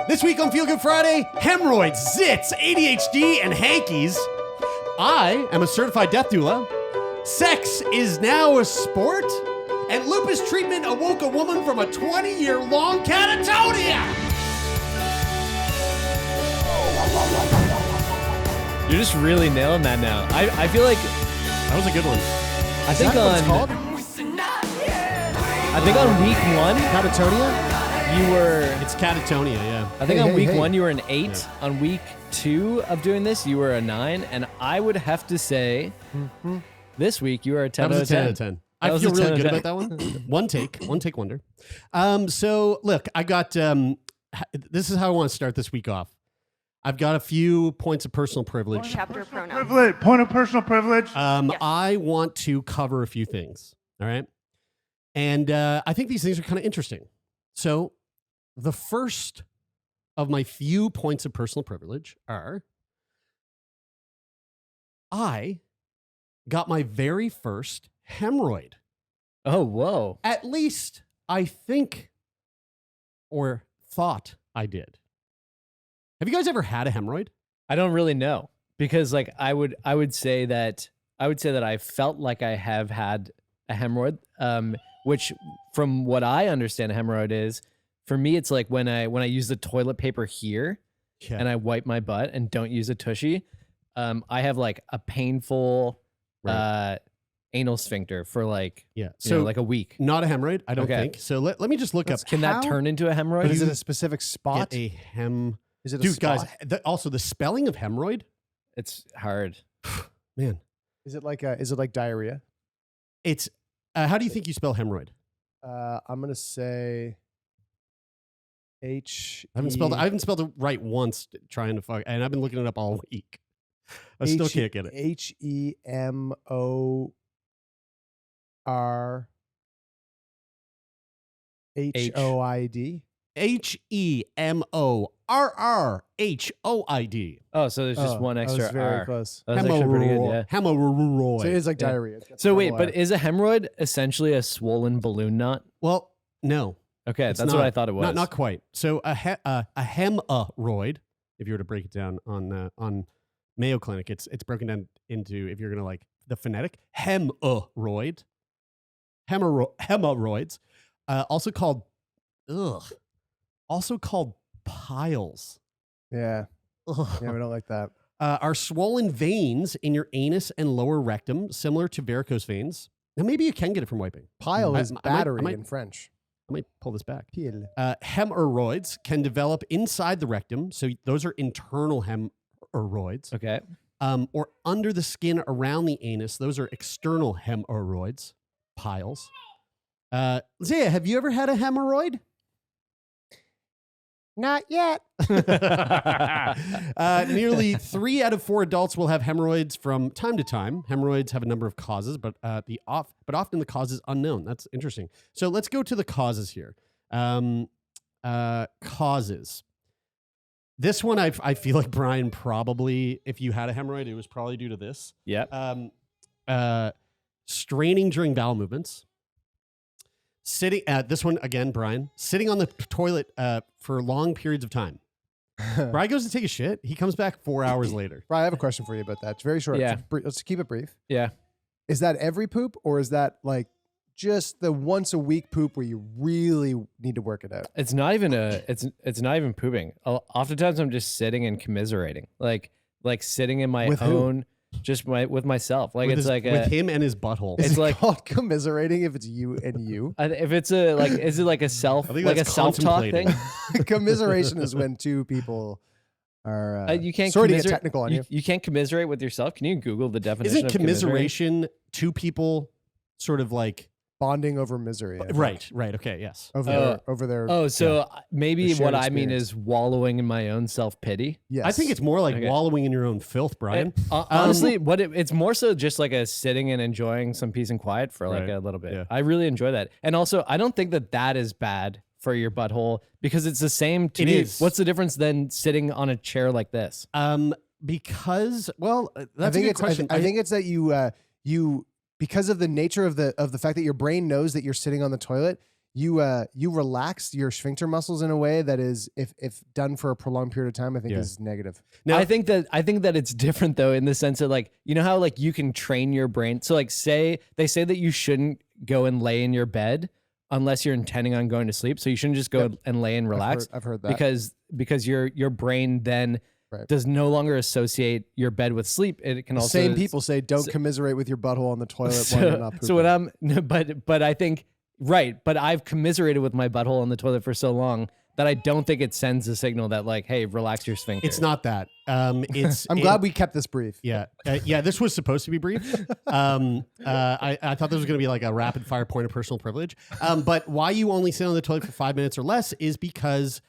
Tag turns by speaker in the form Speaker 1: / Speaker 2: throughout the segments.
Speaker 1: This week on Feel Good Friday, hemorrhoids, zits, ADHD, and hankies. I am a certified death doula. Sex is now a sport. And lupus treatment awoke a woman from a 20-year-long catatonia.
Speaker 2: You're just really nailing that now. I feel like
Speaker 1: That was a good one.
Speaker 2: I think on week one,
Speaker 3: Catatonia?
Speaker 2: you were.
Speaker 1: It's catatonia, yeah.
Speaker 2: I think on
Speaker 3: Hey,
Speaker 2: week
Speaker 3: hey.
Speaker 2: one you were an 8.
Speaker 1: Yeah.
Speaker 2: On week 2 of doing this, you were a 9, and I would have to say, this week you were a 10
Speaker 1: That
Speaker 2: out
Speaker 1: was
Speaker 2: of
Speaker 1: a 10
Speaker 2: 10.
Speaker 1: out of 10.
Speaker 2: That
Speaker 1: I
Speaker 2: was
Speaker 1: feel
Speaker 2: a 10
Speaker 1: really good
Speaker 2: out of
Speaker 1: about that one. One take wonder. So, look, I got, this is how I want to start this week off. I've got a few points of personal privilege.
Speaker 4: Chapter pronoun.
Speaker 5: Point of personal privilege.
Speaker 4: Yes.
Speaker 1: I want to cover a few things, all right? And I think these things are kind of interesting. So, the first of my few points of personal privilege are I got my very first hemorrhoid.
Speaker 2: Oh, whoa.
Speaker 1: At least I think or thought I did. Have you guys ever had a hemorrhoid?
Speaker 2: I don't really know because like I would say that I felt like I have had a hemorrhoid, which from what I understand a hemorrhoid is, for me it's like when I use the toilet paper here
Speaker 1: Yeah.
Speaker 2: and I wipe my butt and don't use a tushy, I have like a painful anal sphincter for like
Speaker 1: yeah.
Speaker 2: so
Speaker 1: So
Speaker 2: like a week.
Speaker 1: not a hemorrhoid, I don't
Speaker 2: Okay.
Speaker 1: think. So let me just look up.
Speaker 2: Can that turn into a hemorrhoid?
Speaker 3: But is it a specific spot?
Speaker 1: Get a hem.
Speaker 3: Is it a
Speaker 1: Dude,
Speaker 3: spot?
Speaker 1: guys, also the spelling of hemorrhoid,
Speaker 2: It's hard.
Speaker 1: man,
Speaker 3: Is it like diarrhea?
Speaker 1: it's, how do you think you spell hemorrhoid?
Speaker 3: I'm gonna say H.
Speaker 1: I haven't spelled it right once trying to fuck, and I've been looking it up all week. I still can't get it.
Speaker 3: HEMORRHOID.
Speaker 1: HEMORRHOID.
Speaker 2: Oh, so there's just one
Speaker 3: that
Speaker 2: extra
Speaker 3: was very
Speaker 2: R.
Speaker 3: close.
Speaker 2: That was actually pretty good, yeah.
Speaker 1: Hemorrhoid.
Speaker 3: So it is like
Speaker 2: Yeah.
Speaker 3: diarrhea. It's got
Speaker 2: So
Speaker 3: the
Speaker 2: wait,
Speaker 3: double
Speaker 2: but
Speaker 3: R.
Speaker 2: is a hemorrhoid essentially a swollen balloon knot?
Speaker 1: Well, no.
Speaker 2: Okay,
Speaker 1: It's
Speaker 2: that's
Speaker 1: not.
Speaker 2: what I thought it was.
Speaker 1: Not quite. So a hemorrhoid, if you were to break it down on Mayo Clinic, it's broken down into, if you're gonna like the phonetic, hemorrhoids, also called piles.
Speaker 3: Yeah,
Speaker 1: Ugh.
Speaker 3: yeah, we don't like that.
Speaker 1: Are swollen veins in your anus and lower rectum, similar to varicose veins. Now maybe you can get it from wiping.
Speaker 3: Pile
Speaker 1: I-
Speaker 3: is
Speaker 1: I might-
Speaker 3: battery
Speaker 1: I might-
Speaker 3: in French.
Speaker 1: I might pull this back.
Speaker 3: Pile.
Speaker 1: Hemorrhoids can develop inside the rectum, so those are internal hemorrhoids.
Speaker 2: Okay.
Speaker 1: Or under the skin around the anus. Those are external hemorrhoids, piles. Zaya, have you ever had a hemorrhoid?
Speaker 3: Not yet.
Speaker 1: Nearly 3 out of 4 adults will have hemorrhoids from time to time. Hemorrhoids have a number of causes, but often the cause is unknown. That's interesting. So let's go to the causes here. Causes. This one, I feel like Brian probably, if you had a hemorrhoid, it was probably due to this.
Speaker 2: Yep.
Speaker 1: Straining during bowel movements. Sitting, this one again, Brian, sitting on the toilet for long periods of time. Brian goes to take a shit. He comes back 4 hours later.
Speaker 3: Brian, I have a question for you about that. It's very short.
Speaker 2: Yeah.
Speaker 3: Let's keep it brief.
Speaker 2: Yeah.
Speaker 3: Is that every poop, or is that like just the once a week poop where you really need to work it out?
Speaker 2: It's not even it's not even pooping. Oftentimes I'm just sitting and commiserating. Like sitting in my
Speaker 3: With who?
Speaker 2: own with myself. Like
Speaker 1: With
Speaker 2: it's
Speaker 1: with him and his butthole.
Speaker 3: Is
Speaker 2: It's
Speaker 3: it
Speaker 2: like-
Speaker 3: called commiserating if it's you and you?
Speaker 2: if it's is it like a self
Speaker 1: I think
Speaker 2: like a
Speaker 1: that's
Speaker 2: self-talk thing?
Speaker 1: contemplating.
Speaker 3: Commiseration is when two people are.
Speaker 2: You can't
Speaker 3: sorry to get
Speaker 2: commiserate-
Speaker 3: technical on you.
Speaker 2: You can't commiserate with yourself. Can you Google the definition
Speaker 1: Isn't
Speaker 2: of commiserating?
Speaker 1: commiseration two people sort of like,
Speaker 3: Bonding over misery. I think.
Speaker 1: right, okay, yes.
Speaker 3: Over their.
Speaker 2: Oh, so maybe
Speaker 3: The shared
Speaker 2: what I mean
Speaker 3: experience.
Speaker 2: is wallowing in my own self-pity.
Speaker 3: Yes.
Speaker 1: I think it's more like
Speaker 2: Okay.
Speaker 1: wallowing in your own filth, Brian.
Speaker 2: Honestly, it's more so just like a sitting and enjoying some peace and quiet for like
Speaker 1: Right.
Speaker 2: a little bit.
Speaker 1: Yeah.
Speaker 2: I really enjoy that. And also, I don't think that is bad for your butthole because it's the same to
Speaker 1: It
Speaker 2: me.
Speaker 1: is.
Speaker 2: What's the difference than sitting on a chair like this?
Speaker 1: Because, well, that's
Speaker 3: I
Speaker 1: a
Speaker 3: think
Speaker 1: good
Speaker 3: it's.
Speaker 1: question.
Speaker 3: I think it's that you because of the nature of the fact that your brain knows that you're sitting on the toilet, you relax your sphincter muscles in a way that is, if done for a prolonged period of time, I think is negative.
Speaker 2: Now, I think that it's different though, in the sense that like, you know how like you can train your brain. So like they say that you shouldn't go and lay in your bed unless you're intending on going to sleep. So you shouldn't just go and lay and relax.
Speaker 3: I've heard that
Speaker 2: because your brain then does no longer associate your bed with sleep. It can also
Speaker 3: same people say don't commiserate with your butthole on the toilet while you're not pooping.
Speaker 2: So but I think but I've commiserated with my butthole on the toilet for so long that I don't think it sends a signal that like, hey, relax your sphincter.
Speaker 1: It's not that.
Speaker 3: I'm glad we kept this brief.
Speaker 1: Yeah. This was supposed to be brief. I thought this was going to be like a rapid fire point of personal privilege. But why you only sit on the toilet for 5 minutes or less is because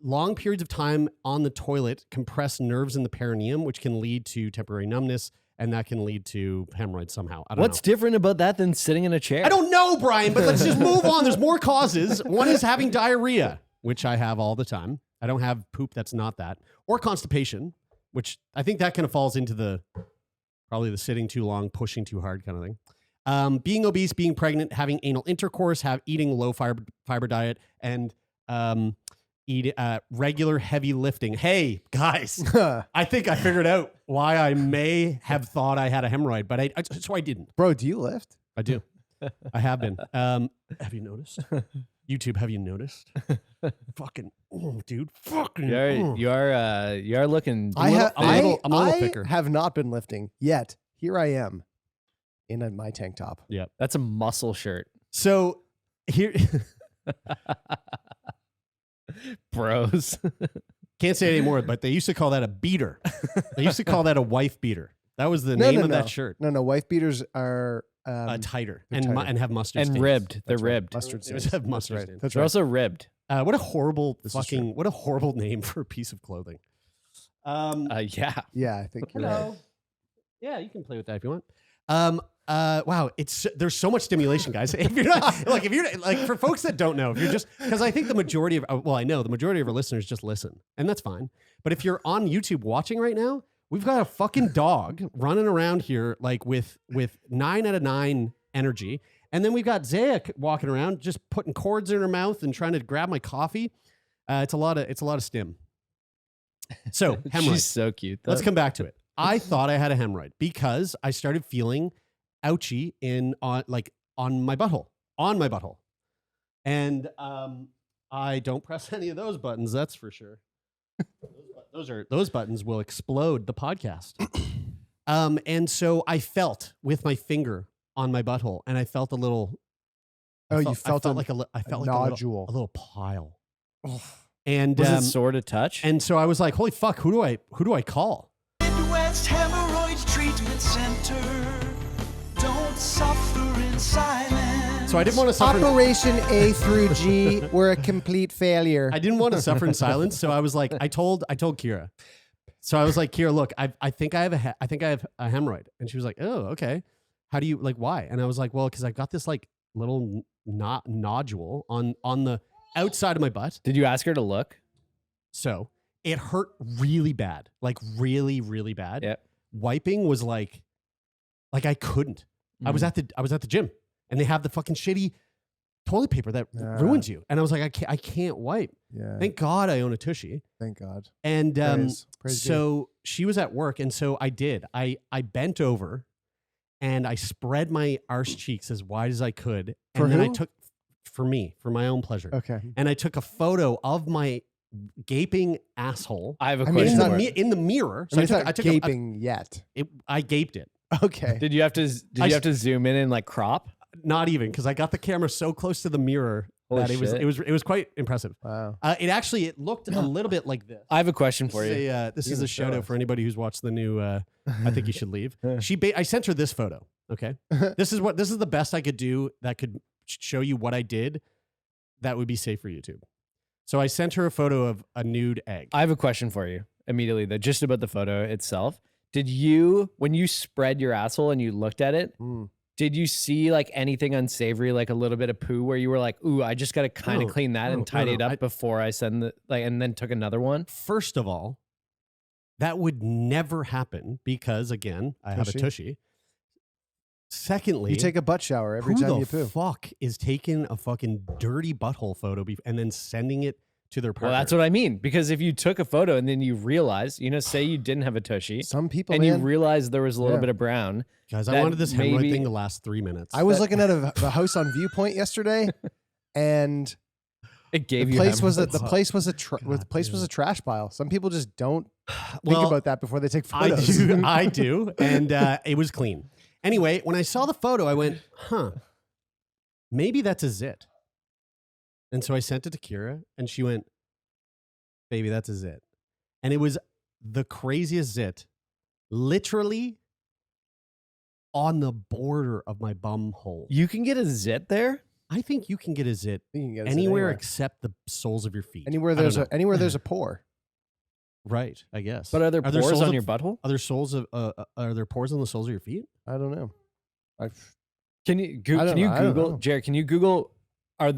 Speaker 1: long periods of time on the toilet compress nerves in the perineum, which can lead to temporary numbness, and that can lead to hemorrhoids somehow. I don't know.
Speaker 2: What's different about that than sitting in a chair?
Speaker 1: I don't know, Brian, but let's just move on. There's more causes. One is having diarrhea, which I have all the time. I don't have poop that's not that. Or constipation, which I think that kind of falls into probably the sitting too long, pushing too hard kind of thing. Being obese, being pregnant, having anal intercourse, eating low fiber diet, and eat regular heavy lifting. Hey, guys, I think I figured out why I may have thought I had a hemorrhoid, but so I didn't.
Speaker 3: Bro, do you lift?
Speaker 1: I do. I have been. Have you noticed? YouTube, have you noticed? Fucking, dude. Fucking.
Speaker 2: You are looking.
Speaker 1: I'm a little thicker.
Speaker 3: I have not been lifting yet. Here I am in my tank top.
Speaker 1: Yeah.
Speaker 2: That's a muscle shirt.
Speaker 1: So here.
Speaker 2: Bros.
Speaker 1: Can't say it anymore, but they used to call that a beater. They used to call that a wife beater. That was the name of that shirt.
Speaker 3: No, wife beaters are
Speaker 1: tighter
Speaker 3: tighter.
Speaker 1: and have mustard
Speaker 2: and
Speaker 1: stains.
Speaker 2: ribbed. They're ribbed.
Speaker 3: Mustard
Speaker 1: They
Speaker 3: stains.
Speaker 1: have mustard
Speaker 3: That's
Speaker 1: stains.
Speaker 3: right. That's
Speaker 2: They're
Speaker 3: right.
Speaker 2: also ribbed.
Speaker 1: What a horrible what a horrible name for a piece of clothing.
Speaker 2: Yeah.
Speaker 3: Yeah, I think you're right.
Speaker 1: Yeah, you can play with that if you want. Wow, there's so much stimulation, guys. If you're not for folks that don't know, if you're just because I think the majority of I know the majority of our listeners just listen, and that's fine. But if you're on YouTube watching right now, we've got a fucking dog running around here like with 9 out of 9 energy, and then we've got Zaya walking around just putting cords in her mouth and trying to grab my coffee. It's a lot of stim. So hemorrhoid.
Speaker 2: She's so cute. Though.
Speaker 1: Let's come back to it. I thought I had a hemorrhoid because I started feeling ouchy on my butthole, and I don't press any of those buttons. That's for sure. Those buttons will explode the podcast. And so I felt with my finger on my butthole, and I felt a little. I felt like a nodule, a little pile.
Speaker 3: Oh.
Speaker 1: And
Speaker 2: was it sore to touch?
Speaker 1: And so I was like, "Holy fuck! Who do I call?"
Speaker 4: Midwest Hemorrhoid Treatment Center. Don't suffer in silence.
Speaker 1: So I didn't want to suffer.
Speaker 3: Operation A through G were a complete failure.
Speaker 1: I didn't want to suffer in silence, so I was like, I told Kira. So I was like, Kira, look, I think I have a hemorrhoid, and she was like, oh, okay. How do you why? And I was like, well, because I've got this like little nodule on the outside of my butt.
Speaker 2: Did you ask her to look?
Speaker 1: So it hurt really bad, like really, really bad.
Speaker 2: Yeah.
Speaker 1: Wiping was like I couldn't. I was at the gym, and they have the fucking shitty toilet paper that ruins you. And I was like, I can't wipe.
Speaker 3: Yeah.
Speaker 1: Thank God I own a tushy.
Speaker 3: Thank God.
Speaker 1: And
Speaker 3: Praise
Speaker 1: so she was at work, and so I did. I bent over, and I spread my arse cheeks as wide as I could. And then I took for my own pleasure.
Speaker 3: Okay.
Speaker 1: And I took a photo of my gaping asshole.
Speaker 2: I have a question.
Speaker 1: In the mirror.
Speaker 3: So I took gaping yet.
Speaker 1: I gaped it.
Speaker 3: Okay.
Speaker 2: Did you have to zoom in and like crop?
Speaker 1: Not even, because I got the camera so close to the mirror that it was quite impressive.
Speaker 3: Wow.
Speaker 1: It looked a little bit like this.
Speaker 2: I have a question for you.
Speaker 1: This is a shout out for anybody who's watched the new I Think You Should Leave. I sent her this photo. Okay. This is the best I could do that could show you what I did that would be safe for YouTube. So I sent her a photo of a nude egg.
Speaker 2: I have a question for you immediately though, just about the photo itself. Did you, when you spread your asshole and you looked at it, did you see like anything unsavory, like a little bit of poo where you were like, ooh, I just got to kind of clean that and tidy it up before I send and then took another one?
Speaker 1: First of all, that would never happen because, again, I have a tushy. Secondly,
Speaker 3: You take a butt shower every
Speaker 1: who
Speaker 3: time
Speaker 1: the
Speaker 3: you poo.
Speaker 1: fuck is taking a fucking dirty butthole photo and then sending it to their partner?
Speaker 2: Well, that's what I mean. Because if you took a photo and then you realize, say you didn't have a tushy,
Speaker 3: Some people,
Speaker 2: and
Speaker 3: man.
Speaker 2: you realized there was a little
Speaker 3: Yeah.
Speaker 2: bit of brown.
Speaker 1: Guys, I
Speaker 2: that
Speaker 1: wanted this hemorrhoid
Speaker 2: maybe-
Speaker 1: thing to last 3 minutes.
Speaker 3: I was looking at a house on Viewpoint yesterday, and
Speaker 2: It gave
Speaker 3: the
Speaker 2: you
Speaker 3: place was a,
Speaker 2: hemorrhoids.
Speaker 3: the place was a tra-
Speaker 1: God,
Speaker 3: the place was
Speaker 1: dude.
Speaker 3: a trash pile. Some people just don't think
Speaker 1: Well,
Speaker 3: about that before they take
Speaker 1: I
Speaker 3: photos.
Speaker 1: do. I do. And it was clean. Anyway, when I saw the photo, I went, maybe that's a zit. And so I sent it to Kira, and she went, baby, that's a zit. And it was the craziest zit, literally on the border of my bum hole.
Speaker 2: You can get a zit there?
Speaker 1: I think you can get a zit
Speaker 3: You can get it
Speaker 1: anywhere except the soles of your feet.
Speaker 3: anywhere
Speaker 1: I don't
Speaker 3: there's
Speaker 1: know.
Speaker 3: anywhere there's a pore.
Speaker 1: Right, I guess.
Speaker 2: But are there pores
Speaker 1: soles
Speaker 2: on
Speaker 1: of-
Speaker 2: your butthole?
Speaker 1: Are there soles of are there pores on the soles of your feet?
Speaker 3: I don't know.
Speaker 2: Can you
Speaker 3: I don't
Speaker 2: can you
Speaker 3: know. I don't
Speaker 2: Google,
Speaker 3: know.
Speaker 2: Jared, can you Google are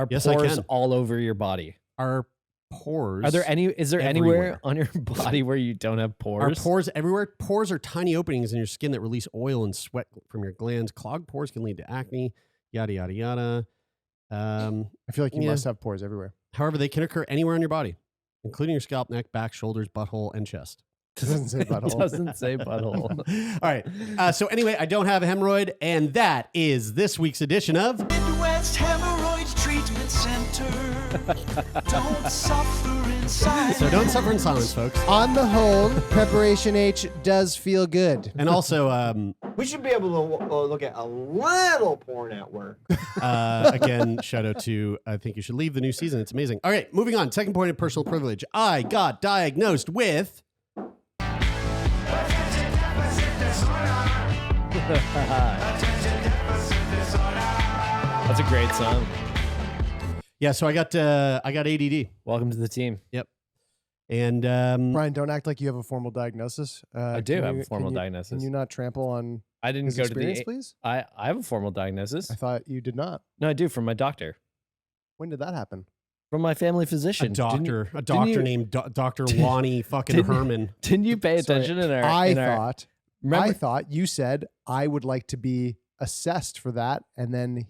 Speaker 1: Yes, I
Speaker 2: pores
Speaker 1: can.
Speaker 2: all over your body?
Speaker 1: Are pores
Speaker 2: Are there is there
Speaker 1: everywhere.
Speaker 2: anywhere on your body where you don't have
Speaker 1: Are
Speaker 2: pores?
Speaker 1: pores everywhere? Pores are tiny openings in your skin that release oil and sweat from your glands. Clogged pores can lead to acne, yada, yada, yada.
Speaker 3: I feel like you
Speaker 1: Yeah.
Speaker 3: must have pores everywhere.
Speaker 1: However, they can occur anywhere on your body, including your scalp, neck, back, shoulders, butthole, and chest.
Speaker 3: It doesn't say
Speaker 2: It
Speaker 3: butthole.
Speaker 2: doesn't say butthole.
Speaker 1: All right. So anyway, I don't have a hemorrhoid, and that is this week's edition of...
Speaker 4: Midwest Hemorrhoid Treatment Center. Don't suffer in silence.
Speaker 1: So don't suffer in silence, folks.
Speaker 3: On the whole, Preparation H does feel good.
Speaker 1: And also,
Speaker 5: We should be able to look at a little porn at work.
Speaker 1: again, shout out to I think you should leave the new season. It's amazing. All right, moving on. Second point of personal privilege. I got diagnosed with...
Speaker 2: That's a great song.
Speaker 1: Yeah, so I got ADD.
Speaker 2: Welcome to the team.
Speaker 1: And
Speaker 3: Brian, don't act like you have a formal diagnosis.
Speaker 2: I do
Speaker 3: can
Speaker 2: have
Speaker 3: you-
Speaker 2: a formal
Speaker 3: can you-
Speaker 2: diagnosis.
Speaker 3: Can you not trample on
Speaker 2: I didn't
Speaker 3: his
Speaker 2: go to the
Speaker 3: experience, please?
Speaker 2: I have a formal diagnosis.
Speaker 3: I thought you did not.
Speaker 2: No, I do from my doctor.
Speaker 3: When did that happen?
Speaker 2: From my family
Speaker 1: a
Speaker 2: physician.
Speaker 1: doctor
Speaker 2: you-
Speaker 1: named Dr. Lonnie fucking
Speaker 2: didn't-
Speaker 1: Herman.
Speaker 2: Didn't you pay
Speaker 3: Sorry,
Speaker 2: attention in our
Speaker 3: I
Speaker 2: in our-
Speaker 3: thought
Speaker 2: remember
Speaker 3: you said I would like to be assessed for that, and then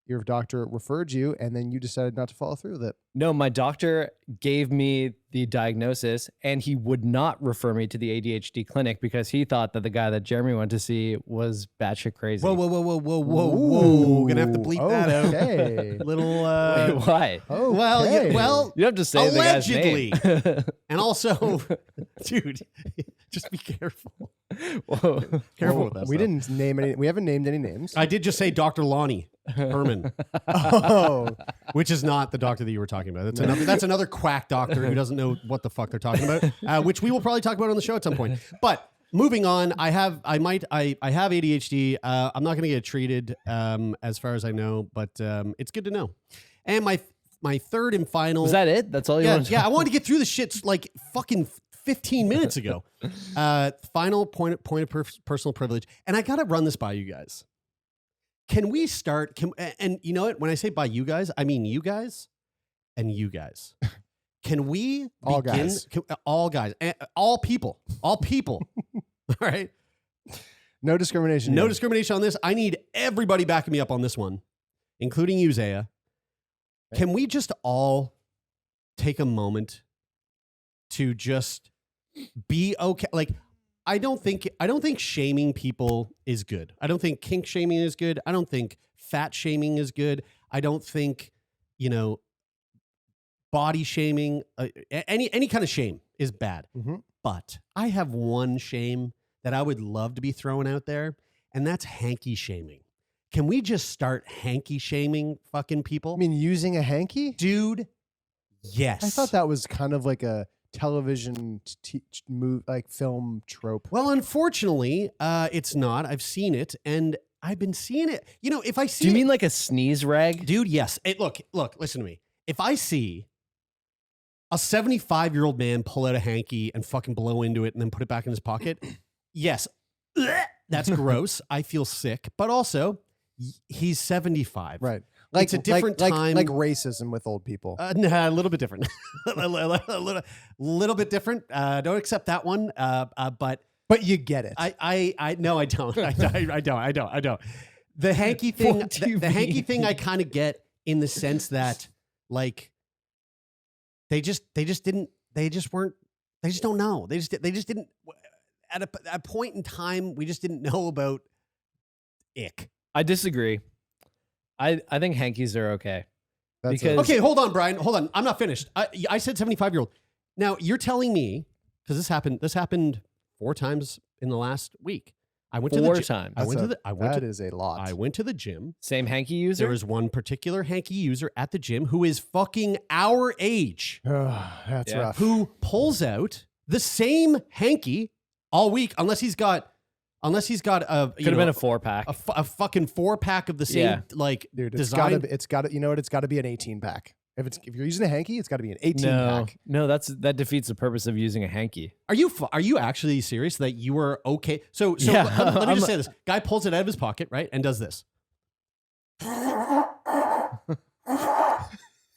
Speaker 3: your doctor referred you, and then you decided not to follow through with it.
Speaker 2: No, my doctor gave me the diagnosis and he would not refer me to the ADHD clinic because he thought that the guy that Jeremy went to see was batshit crazy.
Speaker 1: Whoa, whoa, whoa, whoa, whoa, whoa, whoa. Gonna have to bleep that out.
Speaker 3: Okay.
Speaker 1: Little,
Speaker 2: Wait, why?
Speaker 3: Oh,
Speaker 1: well, yeah, well,
Speaker 2: You have to say
Speaker 1: allegedly.
Speaker 2: the guy's name.
Speaker 1: and also, dude, just be careful.
Speaker 2: Whoa.
Speaker 1: Careful with that
Speaker 3: We
Speaker 1: stuff.
Speaker 3: didn't name any. We haven't named any names.
Speaker 1: I did just say Dr. Lonnie Herman,
Speaker 3: Oh,
Speaker 1: which is not the doctor that you were talking about. That's another quack doctor who doesn't know what the fuck they're talking about, which we will probably talk about on the show at some point. But moving on, I have ADHD. I'm not going to get it treated, as far as I know, but it's good to know. And my third and final.
Speaker 2: Was that it? That's all you wanted to
Speaker 1: Yeah, I wanted to get through the shit like fucking 15 minutes ago. Final point of personal privilege, and I got to run this by you guys. Can we start? And you know what? When I say by you guys, I mean you guys and you guys. Can we
Speaker 3: All
Speaker 1: begin?
Speaker 3: guys.
Speaker 1: All guys, all people, all right.
Speaker 3: no discrimination.
Speaker 1: No
Speaker 3: here.
Speaker 1: discrimination on this. I need everybody backing me up on this one, including you, Zaya. Can we just all take a moment to just be okay? Like, I don't think shaming people is good. I don't think kink shaming is good. I don't think fat shaming is good. I don't think, body shaming, any kind of shame is bad.
Speaker 3: Mhm.
Speaker 1: But I have one shame that I would love to be throwing out there, and that's hanky shaming. Can we just start hanky shaming fucking people?
Speaker 3: I mean, using a hanky.
Speaker 1: Dude, yes.
Speaker 3: I thought that was kind of like a television film trope.
Speaker 1: Well, unfortunately, it's not. I've seen it, and I've been seeing it. If I see
Speaker 2: Do you
Speaker 1: it,
Speaker 2: mean like a sneeze rag?
Speaker 1: dude, yes. Look, listen to me. If I see a 75-year-old man pull out a hanky and fucking blow into it and then put it back in his pocket, yes, that's gross. I feel sick, but also he's 75.
Speaker 3: Right.
Speaker 1: It's a different time.
Speaker 3: Like racism with old people.
Speaker 1: Nah, a little bit different. a little bit different. Don't accept that one. But
Speaker 3: But you get it.
Speaker 1: I no, I don't. I don't. The hanky thing,
Speaker 2: What do you
Speaker 1: the hanky
Speaker 2: mean?
Speaker 1: thing, I kind of get in the sense that like they just don't know. They just didn't at a point in time. We just didn't know about ick.
Speaker 2: I disagree. I think hankies are okay.
Speaker 3: That's
Speaker 2: because-
Speaker 1: Okay, hold on, Brian. Hold on. I'm not finished. I said 75-year-old. Now you're telling me because this happened 4 times in the last week. I went to the
Speaker 2: 4
Speaker 1: gym.
Speaker 2: times.
Speaker 3: That is a lot.
Speaker 1: I went to the gym.
Speaker 2: Same hanky user.
Speaker 1: There was one particular hanky user at the gym who is fucking our age,
Speaker 3: That's
Speaker 2: Yeah.
Speaker 3: rough.
Speaker 1: who pulls out the same hanky all week, unless he's got a
Speaker 2: Could have been a 4-pack.
Speaker 1: a fucking 4-pack of the same
Speaker 2: Yeah.
Speaker 1: like
Speaker 3: Dude,
Speaker 1: design.
Speaker 3: it's got to, you know what? It's got to be an 18-pack. If you're using a hanky, it's got to be an 18-pack.
Speaker 2: No, that defeats the purpose of using a hanky.
Speaker 1: Are you actually serious that you were okay? So
Speaker 2: Yeah,
Speaker 1: let me
Speaker 2: I'm-
Speaker 1: just say this. Guy pulls it out of his pocket, right, and does this.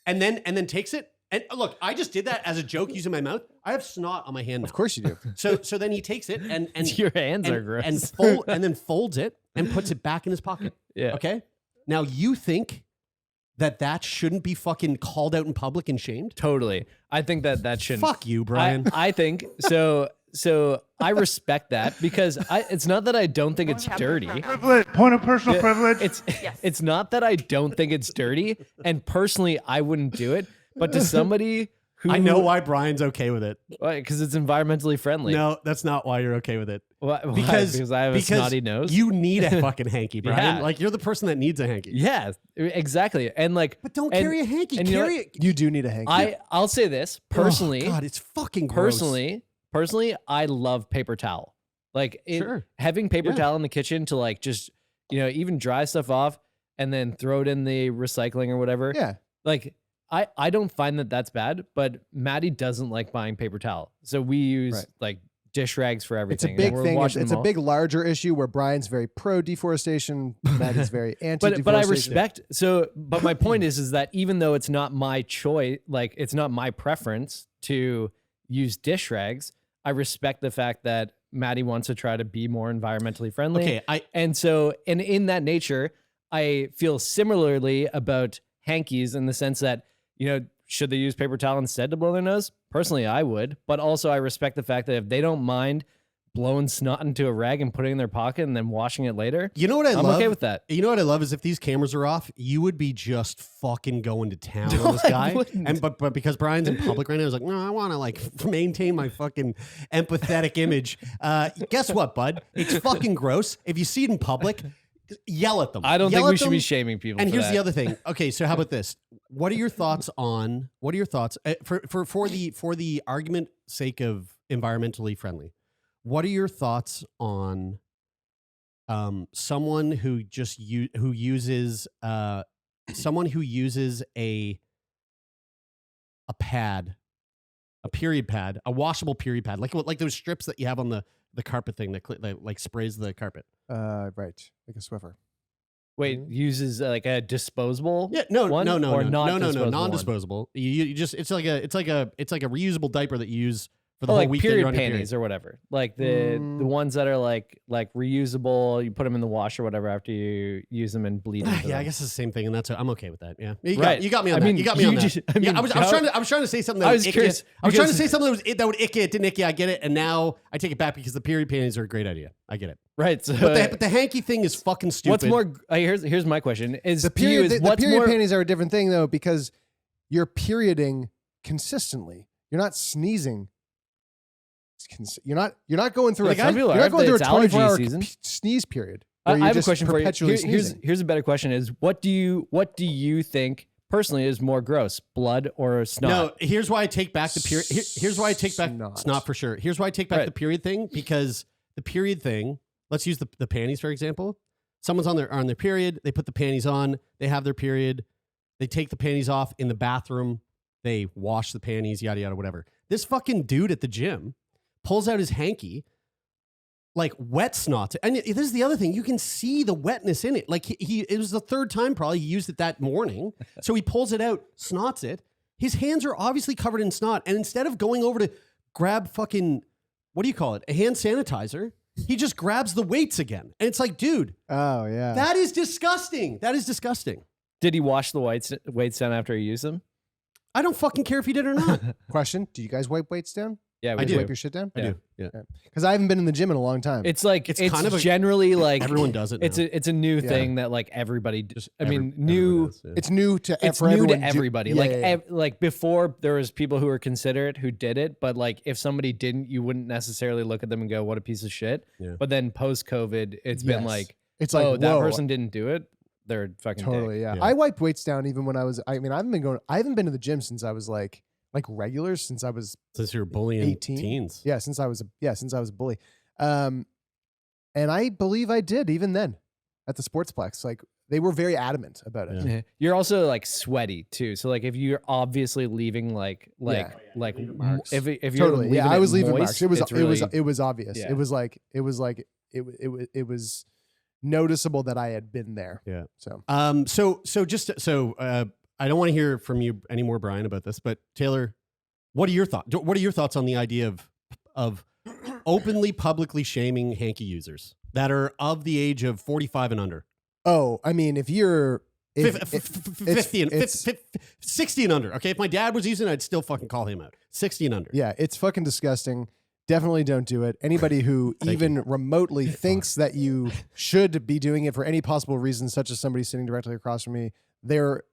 Speaker 1: and then takes it. And look, I just did that as a joke using my mouth. I have snot on my hand now.
Speaker 3: Of course you do.
Speaker 1: So then he takes it and
Speaker 2: Your hands are gross.
Speaker 1: and then folds it and puts it back in his pocket.
Speaker 2: Yeah.
Speaker 1: Okay. Now you think that shouldn't be fucking called out in public and shamed?
Speaker 2: Totally. I think that shouldn't.
Speaker 1: Fuck you, Brian.
Speaker 2: I think so. So I respect that because it's not that I don't think it's dirty.
Speaker 6: Point of personal privilege.
Speaker 2: It's not that I don't think it's dirty, and personally I wouldn't do it. But to somebody who
Speaker 1: I know why Brian's okay with it.
Speaker 2: because it's environmentally friendly.
Speaker 1: No, that's not why you're okay with it.
Speaker 2: Why?
Speaker 1: Because
Speaker 2: I have a snotty nose.
Speaker 1: You need a fucking hanky, Brian.
Speaker 2: Yeah.
Speaker 1: Like you're the person that needs a hanky.
Speaker 2: yeah, exactly. And like,
Speaker 1: But don't
Speaker 2: and-
Speaker 1: carry a hanky.
Speaker 2: and you know
Speaker 1: Carry
Speaker 2: what?
Speaker 1: it.
Speaker 3: You do need a hanky.
Speaker 2: I'll say this personally.
Speaker 1: Oh, God, it's fucking gross.
Speaker 2: Personally, I love paper towel. Like
Speaker 1: Sure.
Speaker 2: having paper
Speaker 1: Yeah.
Speaker 2: towel in the kitchen to like just even dry stuff off and then throw it in the recycling or whatever.
Speaker 3: yeah.
Speaker 2: Like I don't find that that's bad, but Maddie doesn't like buying paper towel, so we use
Speaker 3: Right.
Speaker 2: like dish rags for
Speaker 3: It's
Speaker 2: everything.
Speaker 3: a
Speaker 2: and
Speaker 3: big
Speaker 2: we're
Speaker 3: thing.
Speaker 2: washing
Speaker 3: It's
Speaker 2: them
Speaker 3: a
Speaker 2: all.
Speaker 3: big, larger issue where Brian's very pro deforestation, Maddie's very anti deforestation.
Speaker 2: But I respect. So, but my point is that even though it's not my choice, like it's not my preference to use dish rags, I respect the fact that Maddie wants to try to be more environmentally friendly.
Speaker 1: Okay,
Speaker 2: And so, and in that nature, I feel similarly about hankies in the sense that, should they use paper towel instead to blow their nose? Personally, I would. But also, I respect the fact that if they don't mind blowing snot into a rag and putting it in their pocket and then washing it later,
Speaker 1: You know what
Speaker 2: I'm
Speaker 1: love?
Speaker 2: okay with that.
Speaker 1: You know what I love is if these cameras are off, you would be just fucking going to town
Speaker 2: No,
Speaker 1: on this
Speaker 2: I
Speaker 1: guy.
Speaker 2: wouldn't.
Speaker 1: And but because Brian's in public right now, I was like, no, I want to like maintain my fucking empathetic image. Guess what, bud? It's fucking gross. If you see it in public, yell at them.
Speaker 2: I don't
Speaker 1: Yell
Speaker 2: think we
Speaker 1: at
Speaker 2: should
Speaker 1: them.
Speaker 2: be shaming people.
Speaker 1: And
Speaker 2: for
Speaker 1: here's
Speaker 2: that.
Speaker 1: the other thing. Okay, so how about this? What are your thoughts for the argument sake of environmentally friendly? What are your thoughts on someone who uses a pad, a period pad, a washable period pad, like those strips that you have on the carpet thing that like sprays the carpet?
Speaker 3: Right. Like a Swiffer.
Speaker 2: Wait, uses like a disposable?
Speaker 1: Yeah, no,
Speaker 2: one,
Speaker 1: no,
Speaker 2: or
Speaker 1: no,
Speaker 2: not
Speaker 1: no,
Speaker 2: disposable one?
Speaker 1: non-disposable. You just it's like a reusable diaper that you use for the
Speaker 2: Oh,
Speaker 1: whole
Speaker 2: like
Speaker 1: week. that you're
Speaker 2: period
Speaker 1: on your period.
Speaker 2: panties or whatever. Like the ones that are like reusable. You put them in the wash or whatever after you use them and bleed. Into
Speaker 1: Yeah, I
Speaker 2: them.
Speaker 1: guess it's the same thing, and I'm okay with that. Yeah,
Speaker 2: Right.
Speaker 1: You got me on
Speaker 2: I
Speaker 1: that.
Speaker 2: mean,
Speaker 1: You got me on
Speaker 2: you
Speaker 1: that.
Speaker 2: just- I mean,
Speaker 1: I was trying to say something that
Speaker 2: I
Speaker 1: would
Speaker 2: was
Speaker 1: ick
Speaker 2: curious,
Speaker 1: you. I was trying to
Speaker 2: because-
Speaker 1: say something that would ick you. It didn't ick you. I get it, and now I take it back because the period panties are a great idea. I get it.
Speaker 2: Right. So
Speaker 1: But the hanky thing is fucking stupid.
Speaker 2: what's more? Here's my question: Is
Speaker 3: The
Speaker 2: to you,
Speaker 3: period,
Speaker 2: is
Speaker 3: the
Speaker 2: what's
Speaker 3: period
Speaker 2: more?
Speaker 3: panties are a different thing though, because you're perioding consistently. You're not sneezing. You're not going through
Speaker 2: Like,
Speaker 3: a
Speaker 2: some people
Speaker 3: you're
Speaker 2: are,
Speaker 3: not going through a
Speaker 2: it's allergy
Speaker 3: 24-hour
Speaker 2: season.
Speaker 3: sneeze period.
Speaker 2: I
Speaker 3: where you're
Speaker 2: have a
Speaker 3: just
Speaker 2: question for you.
Speaker 3: perpetually sneezing.
Speaker 2: Here's a better question: Is what do you think personally is more gross, blood or snot?
Speaker 1: No, here's why I take back the period. Here's why I take back
Speaker 3: Snot.
Speaker 1: snot for sure. Here's why I take back
Speaker 2: Right.
Speaker 1: the period thing, because the period thing. Let's use the panties for example. Someone's on their period. They put the panties on. They have their period. They take the panties off in the bathroom. They wash the panties. Yada yada whatever. This fucking dude at the gym pulls out his hanky, like wet snot. And this is the other thing. You can see the wetness in it. Like it was the third time probably he used it that morning. So he pulls it out, snots it. His hands are obviously covered in snot. And instead of going over to grab fucking what do you call it? A hand sanitizer. He just grabs the weights again. And it's like, dude,
Speaker 3: Oh yeah.
Speaker 1: that is disgusting. That is disgusting.
Speaker 2: Did he wash the weights down after he used them?
Speaker 1: I don't fucking care if he did or not.
Speaker 3: Question: do you guys wipe weights down?
Speaker 2: Yeah,
Speaker 1: I do.
Speaker 3: Wipe your shit down?
Speaker 1: I do. Yeah.
Speaker 3: Because I haven't been in the gym in a long time.
Speaker 2: It's like
Speaker 1: It's
Speaker 2: it's
Speaker 1: kind of a-
Speaker 2: generally like
Speaker 1: Everyone does it.
Speaker 2: It's
Speaker 1: now.
Speaker 2: a new
Speaker 3: Yeah.
Speaker 2: thing that like everybody.
Speaker 1: Everyone does, yeah.
Speaker 3: It's new to
Speaker 2: It's
Speaker 3: for
Speaker 2: new
Speaker 3: everyone
Speaker 2: to everybody.
Speaker 3: Yeah,
Speaker 2: like
Speaker 3: yeah, yeah.
Speaker 2: like before, there was people who were considerate who did it, but like if somebody didn't, you wouldn't necessarily look at them and go, "What a piece of shit."
Speaker 1: Yeah.
Speaker 2: But then post COVID, it's been
Speaker 3: Yes.
Speaker 2: like,
Speaker 3: It's like,
Speaker 2: oh, that
Speaker 3: whoa.
Speaker 2: person didn't do it. They're fucking
Speaker 3: Totally,
Speaker 2: dick.
Speaker 3: yeah.
Speaker 1: Yeah.
Speaker 3: I wiped weights down even when I was. I mean, I haven't been to the gym since I was like regulars since I was
Speaker 1: Since you're bullying
Speaker 3: 18?
Speaker 1: teens.
Speaker 3: yeah since I was a bully, and I believe I did even then at the Sportsplex. Like they were very adamant about it.
Speaker 1: Yeah.
Speaker 2: Yeah. You're also like sweaty too. So like if you're obviously leaving like
Speaker 1: marks.
Speaker 2: if you're
Speaker 3: Totally, yeah.
Speaker 2: leaving
Speaker 3: I was
Speaker 2: it
Speaker 3: leaving
Speaker 2: moist,
Speaker 3: marks. It was
Speaker 2: it's really,
Speaker 3: it was obvious.
Speaker 2: Yeah.
Speaker 3: It was noticeable that I had been there.
Speaker 1: Yeah.
Speaker 3: So
Speaker 1: I don't want to hear from you anymore, Brian, about this, but Taylor, what are your thoughts? What are your thoughts on the idea of openly, publicly shaming hanky users that are of the age of 45 and under?
Speaker 3: I mean, if you're
Speaker 1: 50 and 60 and under. Okay, if my dad was using it, I'd still fucking call him out. 60 and under.
Speaker 3: yeah, it's fucking disgusting. Definitely don't do it. Anybody who even remotely thinks that you should be doing it for any possible reason, such as somebody sitting directly across from me, they're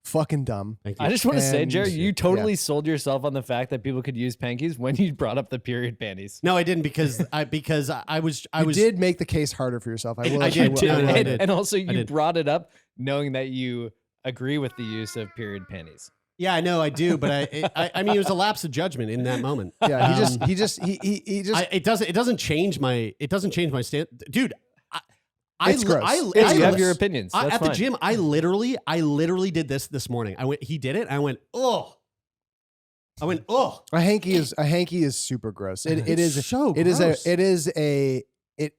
Speaker 3: fucking dumb.
Speaker 1: Thank you.
Speaker 2: I just want to say,
Speaker 3: And-
Speaker 2: Jerry, you
Speaker 3: yeah.
Speaker 2: totally sold yourself on the fact that people could use panties when you brought up the period panties.
Speaker 1: No, I didn't because I
Speaker 3: You did make the case harder for yourself. I will.
Speaker 1: I did
Speaker 3: will-
Speaker 1: too.
Speaker 3: I will
Speaker 1: I
Speaker 3: admit.
Speaker 1: did.
Speaker 2: And also you
Speaker 1: did.
Speaker 2: brought it up knowing that you agree with the use of period panties.
Speaker 1: Yeah, I know I do, but I mean, it was a lapse of judgment in that moment.
Speaker 3: Yeah,
Speaker 1: Um,
Speaker 3: he just.
Speaker 1: it doesn't change my stand, dude.
Speaker 3: It's gross.
Speaker 2: You have your opinions. That's
Speaker 1: at the
Speaker 2: fine.
Speaker 1: gym. I literally did this morning. He did it. I went, oh.
Speaker 3: A hanky is super gross. It
Speaker 1: It's
Speaker 3: is
Speaker 1: so
Speaker 3: it is
Speaker 1: gross.
Speaker 3: it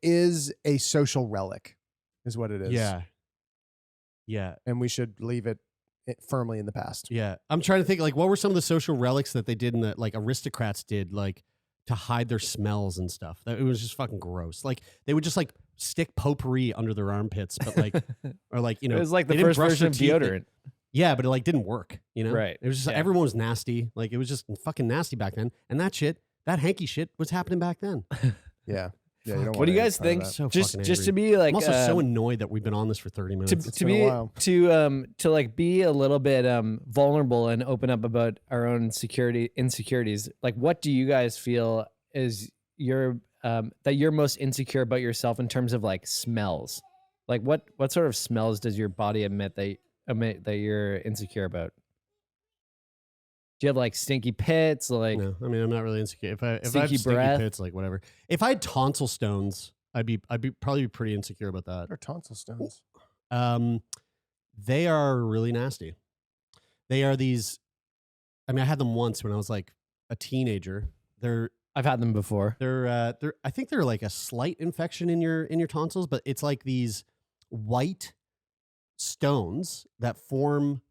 Speaker 3: is a social relic, is what it is.
Speaker 1: Yeah.
Speaker 3: And we should leave it firmly in the past.
Speaker 1: Yeah. I'm trying to think, like, what were some of the social relics that they did in the, like, aristocrats did, like, to hide their smells and stuff? It was just fucking gross. Like, they would just, like, stick potpourri under their armpits, but, like, or, like, you know.
Speaker 2: It was like the
Speaker 1: they didn't
Speaker 2: first
Speaker 1: brush
Speaker 2: version of
Speaker 1: their teeth.
Speaker 2: deodorant.
Speaker 1: Yeah, but it, like, didn't work, you know?
Speaker 2: Right.
Speaker 1: It was just,
Speaker 2: Yeah.
Speaker 1: everyone was nasty. Like, it was just fucking nasty back then. And that hanky shit was happening back then.
Speaker 3: Yeah. Yeah. You don't
Speaker 2: What do you
Speaker 3: want
Speaker 2: guys
Speaker 3: any
Speaker 2: think?
Speaker 3: part of
Speaker 1: So
Speaker 2: Just
Speaker 1: fucking
Speaker 2: just to
Speaker 1: angry.
Speaker 2: be like
Speaker 1: I'm also so annoyed that we've been on this for 30 minutes.
Speaker 2: to
Speaker 3: been a
Speaker 2: be
Speaker 3: while.
Speaker 2: to like be a little bit vulnerable and open up about our own insecurities. Like, what do you guys feel is your that you're most insecure about yourself in terms of like smells? Like, what sort of smells does your body emit that you're insecure about? Do you have like stinky pits? Like,
Speaker 1: No, I mean, I'm not really insecure. If I have
Speaker 2: Stinky
Speaker 1: stinky
Speaker 2: breath?
Speaker 1: pits, like whatever. If I had tonsil stones, I'd be probably be pretty insecure about that.
Speaker 3: What are tonsil stones?
Speaker 1: They are really nasty. They are these. I mean, I had them once when I was like a teenager.
Speaker 2: I've had them before.
Speaker 1: They're I think they're like a slight infection in your tonsils, but it's like these white stones that form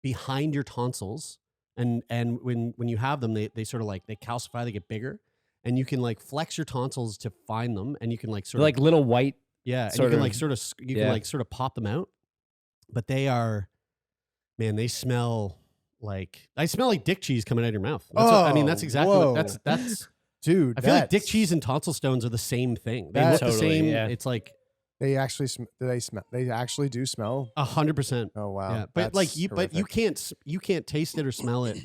Speaker 1: behind your tonsils, and when you have them, they sort of like they calcify, they get bigger, and you can like flex your tonsils to find them, and you can like sort
Speaker 2: They're like
Speaker 1: of
Speaker 2: little white.
Speaker 1: yeah, and you
Speaker 2: sort
Speaker 1: can
Speaker 2: of-
Speaker 1: like you
Speaker 2: yeah.
Speaker 1: can like sort of pop them out, but they are, man, they smell like dick cheese coming out of your mouth. That's what, I mean, that's
Speaker 3: Oh,
Speaker 1: exactly
Speaker 3: whoa.
Speaker 1: what, that's.
Speaker 3: Dude,
Speaker 1: I feel like dick
Speaker 3: that's-
Speaker 1: cheese and tonsil stones are the same thing. They
Speaker 3: That's
Speaker 1: look the
Speaker 2: totally,
Speaker 1: same.
Speaker 2: yeah.
Speaker 1: It's like
Speaker 3: They actually they actually do smell.
Speaker 1: 100%.
Speaker 3: Oh wow.
Speaker 1: Yeah, but like
Speaker 3: That's
Speaker 1: you
Speaker 3: horrific.
Speaker 1: can't taste it or smell it.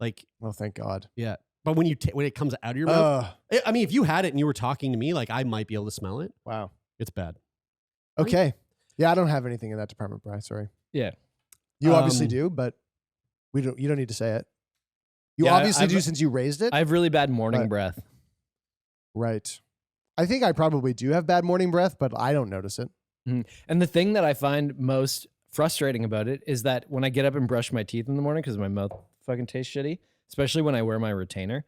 Speaker 1: Like
Speaker 3: Oh, thank God.
Speaker 1: yeah, but when it comes out of your mouth, I mean, if you had it and you were talking to me, like I might be able to smell it.
Speaker 3: Wow.
Speaker 1: It's bad.
Speaker 3: Okay. Yeah, I don't have anything in that department, Bri. Sorry.
Speaker 2: Yeah.
Speaker 3: You obviously
Speaker 1: Um,
Speaker 3: do, but you don't need to say it. You
Speaker 2: Yeah,
Speaker 3: obviously
Speaker 2: I've-
Speaker 3: do since you raised it.
Speaker 2: I have really bad morning
Speaker 3: But-
Speaker 2: breath.
Speaker 3: Right. I think I probably do have bad morning breath, but I don't notice it.
Speaker 2: And the thing that I find most frustrating about it is that when I get up and brush my teeth in the morning because my mouth fucking tastes shitty, especially when I wear my retainer.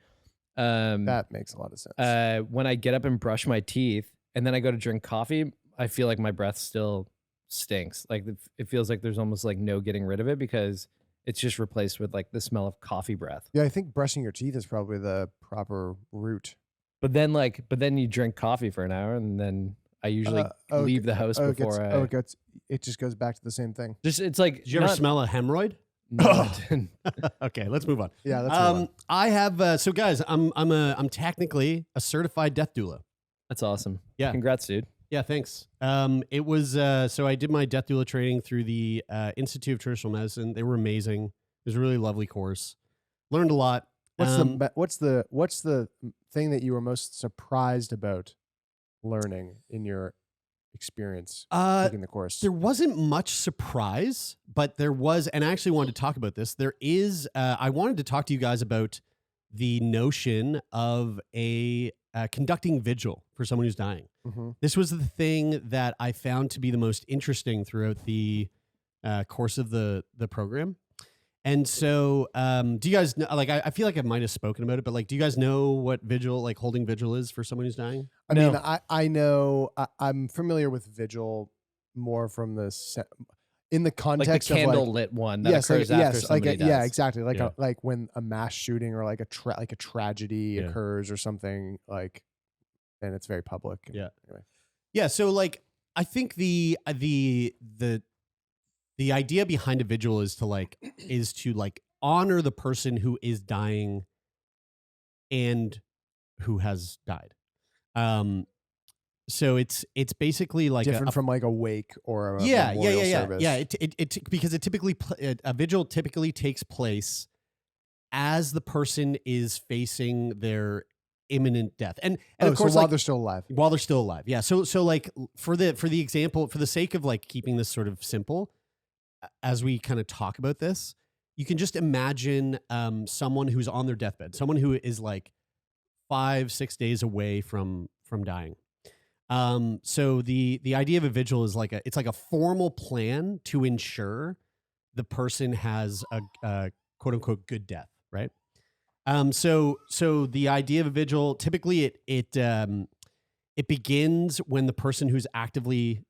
Speaker 3: That makes a lot of sense.
Speaker 2: When I get up and brush my teeth and then I go to drink coffee, I feel like my breath still stinks. Like it feels like there's almost like no getting rid of it because it's just replaced with like the smell of coffee breath.
Speaker 3: Yeah, I think brushing your teeth is probably the proper route.
Speaker 2: But then you drink coffee for an hour, and then I usually leave the house before
Speaker 3: it just goes back to the same thing.
Speaker 2: it's like.
Speaker 1: Did you ever smell a hemorrhoid?
Speaker 2: No, I didn't.
Speaker 1: Okay, let's move on.
Speaker 3: Yeah, that's
Speaker 1: I have so guys, I'm technically a certified death doula.
Speaker 2: That's awesome.
Speaker 1: Yeah.
Speaker 2: Congrats, dude.
Speaker 1: Yeah, thanks. It was so I did my death doula training through the Institute of Traditional Medicine. They were amazing. It was a really lovely course. Learned a lot.
Speaker 3: What's the thing that you were most surprised about learning in your experience taking the course?
Speaker 1: There wasn't much surprise, but there was, and I actually wanted to talk about this. There is, I wanted to talk to you guys about the notion of conducting vigil for someone who's dying.
Speaker 3: Mm-hmm.
Speaker 1: This was the thing that I found to be the most interesting throughout the course of the program. And so, do you guys know, like, I feel like I might have spoken about it, but like, do you guys know what vigil, like holding vigil is for someone who's dying?
Speaker 3: I mean, I know, I'm familiar with vigil more from in the context
Speaker 2: like the
Speaker 3: of
Speaker 2: candle
Speaker 3: like,
Speaker 2: lit one that occurs after somebody dies.
Speaker 3: Yeah, exactly. Like when a mass shooting or like a tragedy
Speaker 1: Yeah.
Speaker 3: occurs or something, like, and it's very public.
Speaker 1: Yeah.
Speaker 3: Anyway.
Speaker 1: Yeah. So like, I think the idea behind a vigil is to honor the person who is dying and who has died. So it's basically like
Speaker 3: different from like a wake or a
Speaker 1: yeah
Speaker 3: memorial service.
Speaker 1: yeah. It because it typically a vigil typically takes place as the person is facing their imminent death, and of course,
Speaker 3: so while they're still alive.
Speaker 1: While they're still alive, yeah. So like for the example, for the sake of like keeping this sort of simple, as we kind of talk about this, you can just imagine someone who's on their deathbed, someone who is like 5-6 days away from dying. So the idea of a vigil is it's like a formal plan to ensure the person has a quote unquote good death, right? So the idea of a vigil, typically it begins when the person is actively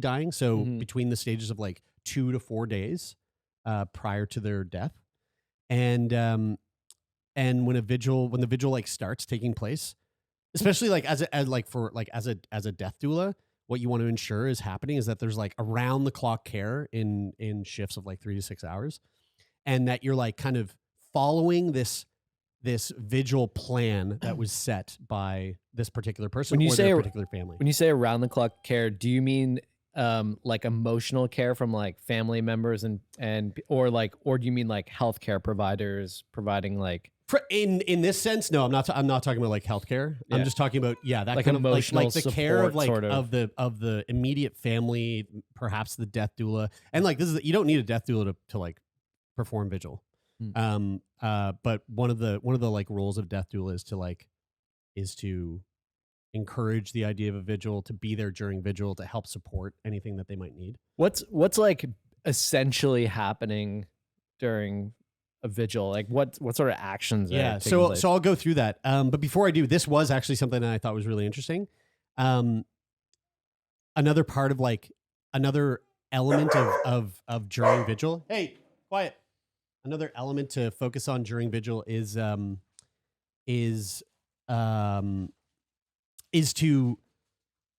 Speaker 1: dying. So between the stages of like 2 to 4 days prior to their death, and when the vigil like starts taking place, especially like as a death doula, what you want to ensure is happening is that there's like around the clock care in shifts of like 3 to 6 hours, and that you're like kind of following this vigil plan that was set by this particular person or their particular family.
Speaker 2: When you say around the clock care, do you mean like emotional care from like family members or do you mean like healthcare providers providing like
Speaker 1: in this sense? No, I'm not talking about like healthcare. Yeah. I'm just talking about that
Speaker 2: like
Speaker 1: kind of
Speaker 2: emotional
Speaker 1: like the care of like
Speaker 2: sort
Speaker 1: of the immediate family, perhaps the death doula, and like you don't need a death doula to like perform vigil. But one of the like roles of death doula is to encourage the idea of a vigil, to be there during vigil, to help support anything that they might need.
Speaker 2: What's like essentially happening during a vigil? Like what sort of actions?
Speaker 1: Yeah,
Speaker 2: are taking place?
Speaker 1: So I'll go through that. But before I do, this was actually something that I thought was really interesting. Another part of like another element of during vigil. Hey, quiet. Another element to focus on during vigil is to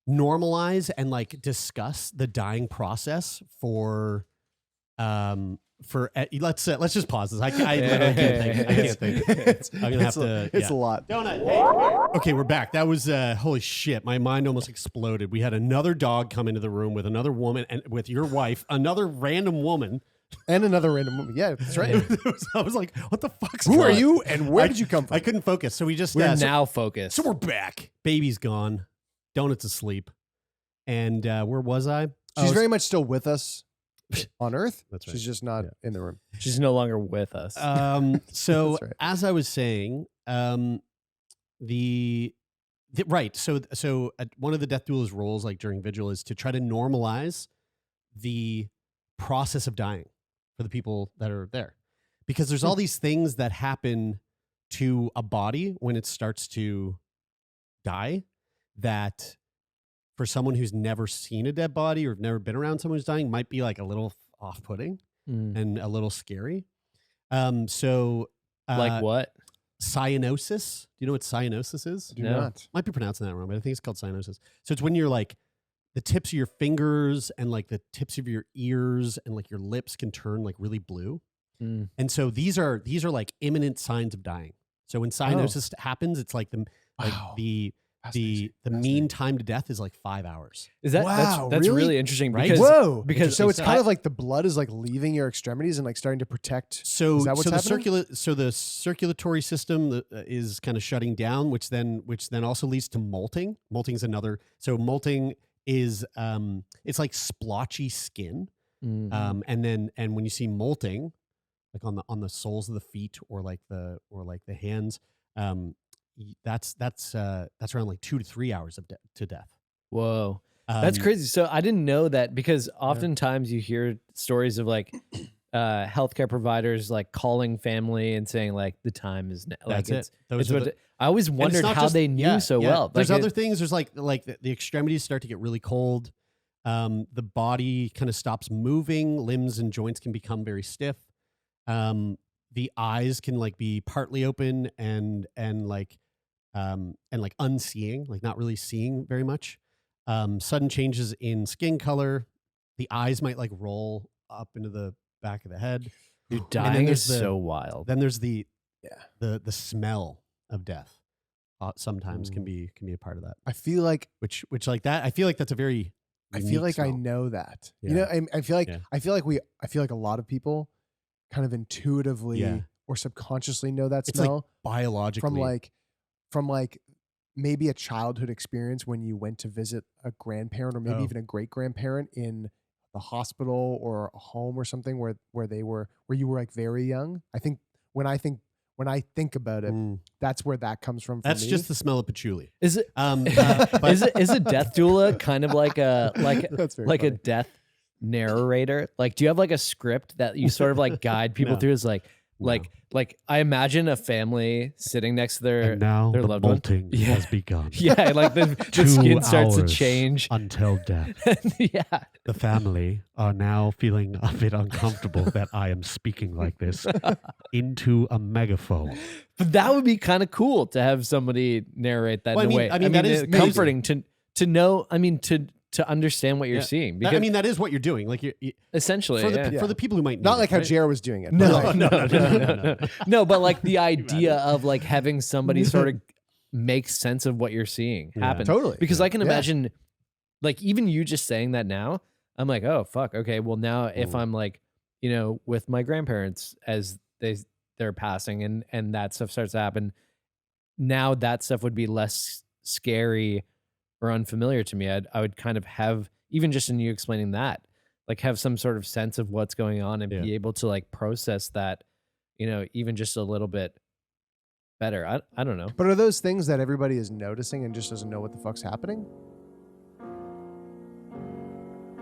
Speaker 1: normalize and like discuss the dying process for let's just pause this. I can't think. I'm gonna have to.
Speaker 3: It's a lot.
Speaker 1: Donut. Hey. Okay, we're back. That was holy shit. My mind almost exploded. We had another dog come into the room with another woman and with your wife, another random woman.
Speaker 3: And another random woman. Yeah, that's right.
Speaker 1: I was like, what the fuck's
Speaker 3: Who
Speaker 1: going
Speaker 3: are
Speaker 1: on?
Speaker 3: you and where did you come from?
Speaker 1: I couldn't focus. So we just
Speaker 2: we're now focused.
Speaker 1: So we're back. Baby's gone. Donut's asleep. And where was I?
Speaker 3: She's very much still with us on Earth.
Speaker 1: That's right.
Speaker 3: She's just not in the room.
Speaker 2: She's no longer with us.
Speaker 1: So
Speaker 3: That's right.
Speaker 1: as I was saying, one of the death doula's roles, like during vigil, is to try to normalize the process of dying for the people that are there, because there's all these things that happen to a body when it starts to die that for someone who's never seen a dead body or never been around someone who's dying might be like a little off-putting and a little scary.
Speaker 2: Like what?
Speaker 1: cyanosis. Do you know what cyanosis is?
Speaker 3: Do
Speaker 2: No.
Speaker 3: not.
Speaker 1: Might be pronouncing that wrong, but I think it's called cyanosis. So it's when you're like the tips of your fingers and like the tips of your ears and like your lips can turn like really blue.
Speaker 2: Mm.
Speaker 1: And so these are like imminent signs of dying. So when cyanosis happens, it's like the mean time to death is like 5 hours.
Speaker 2: Is that
Speaker 3: Wow,
Speaker 2: that's
Speaker 3: really?
Speaker 2: really interesting?
Speaker 1: Right?
Speaker 2: Because
Speaker 3: Whoa!
Speaker 2: because
Speaker 3: so it's
Speaker 2: I-
Speaker 3: kind of like the blood is like leaving your extremities and like starting to protect.
Speaker 1: So
Speaker 3: Is that what's
Speaker 1: the
Speaker 3: happening?
Speaker 1: the circulatory system is kind of shutting down, which then also leads to molting. Molting is another. So molting is it's like splotchy skin.
Speaker 2: Mm.
Speaker 1: And when you see molting, like on the soles of the feet or like the hands, that's around like 2 to 3 hours of to death.
Speaker 2: Whoa. That's crazy. So I didn't know that because
Speaker 3: Yeah.
Speaker 2: oftentimes you hear stories of like healthcare providers like calling family and saying like the time is like
Speaker 1: That's it. Those
Speaker 2: it's
Speaker 1: are
Speaker 2: what
Speaker 1: the-
Speaker 2: I always
Speaker 1: And it's
Speaker 2: wondered
Speaker 1: not
Speaker 2: how
Speaker 1: just-
Speaker 2: they knew so well.
Speaker 1: There's
Speaker 2: Like,
Speaker 1: other things. There's like the extremities start to get really cold. The body kind of stops moving. Limbs and joints can become very stiff. The eyes can like be partly open and like unseeing, like not really seeing very much. Sudden changes in skin color. The eyes might like roll up into the back of the head.
Speaker 2: dude,
Speaker 1: And then
Speaker 2: dying is
Speaker 1: there's
Speaker 2: so wild.
Speaker 1: Then there's the smell of death. Sometimes can be a part of that.
Speaker 3: I feel like
Speaker 1: Which like that. I feel like that's a very.
Speaker 3: I feel
Speaker 1: unique
Speaker 3: like I
Speaker 1: smell.
Speaker 3: know that.
Speaker 1: Yeah.
Speaker 3: You know, I feel like
Speaker 1: Yeah.
Speaker 3: I feel like a lot of people kind of intuitively
Speaker 1: Yeah.
Speaker 3: or subconsciously know that
Speaker 1: It's like
Speaker 3: smell
Speaker 1: biologically
Speaker 3: from like maybe a childhood experience when you went to visit a grandparent or maybe
Speaker 1: Oh.
Speaker 3: even a great grandparent in the hospital or a home or something where you were like very young. I think when I think about it,
Speaker 1: Mm.
Speaker 3: that's where that comes from. For
Speaker 1: That's
Speaker 3: me.
Speaker 1: just the smell of patchouli.
Speaker 2: Is it
Speaker 1: But
Speaker 2: is a death doula kind of like a
Speaker 3: That's very
Speaker 2: like a
Speaker 3: funny.
Speaker 2: death narrator? Like, do you have like a script that you sort of like guide people
Speaker 1: No.
Speaker 2: through? Is like
Speaker 1: No.
Speaker 2: I imagine a family sitting next to their
Speaker 7: now
Speaker 2: their
Speaker 7: the
Speaker 2: loved one.
Speaker 7: molting
Speaker 2: Yeah.
Speaker 7: has begun.
Speaker 2: Yeah, like the
Speaker 7: 2
Speaker 2: skin starts to
Speaker 7: hours
Speaker 2: change.
Speaker 7: until death.
Speaker 2: Yeah.
Speaker 7: The family are now feeling a bit uncomfortable that I am speaking like this into a megaphone.
Speaker 2: But that would be kind of cool to have somebody narrate that
Speaker 1: Well,
Speaker 2: in a way.
Speaker 1: I mean, that is
Speaker 2: it's
Speaker 1: amazing.
Speaker 2: comforting to know. I mean, to understand what you're
Speaker 1: Yeah.
Speaker 2: seeing.
Speaker 1: That-
Speaker 2: Because
Speaker 1: I mean, that is what you're doing. Like
Speaker 2: essentially,
Speaker 1: for the
Speaker 2: yeah.
Speaker 1: for the people who might need
Speaker 3: not
Speaker 1: it,
Speaker 3: like how
Speaker 1: right?
Speaker 3: Jer was doing it.
Speaker 2: No,
Speaker 3: but like-
Speaker 2: no. No, but like the idea of like having somebody sort of make sense of what you're seeing
Speaker 1: Yeah.
Speaker 2: happen.
Speaker 3: Totally.
Speaker 2: Because I can
Speaker 3: Yeah.
Speaker 2: imagine, like even you just saying that now, I'm like, oh fuck, okay. Well, now if
Speaker 1: Mm.
Speaker 2: I'm like, with my grandparents as they're passing and that stuff starts to happen, now that stuff would be less scary or unfamiliar to me. I would kind of have, even just in you explaining that, like have some sort of sense of what's going on and
Speaker 1: Yeah.
Speaker 2: be able to like process that, even just a little bit better. I don't know.
Speaker 3: But are those things that everybody is noticing and just doesn't know what the fuck's happening?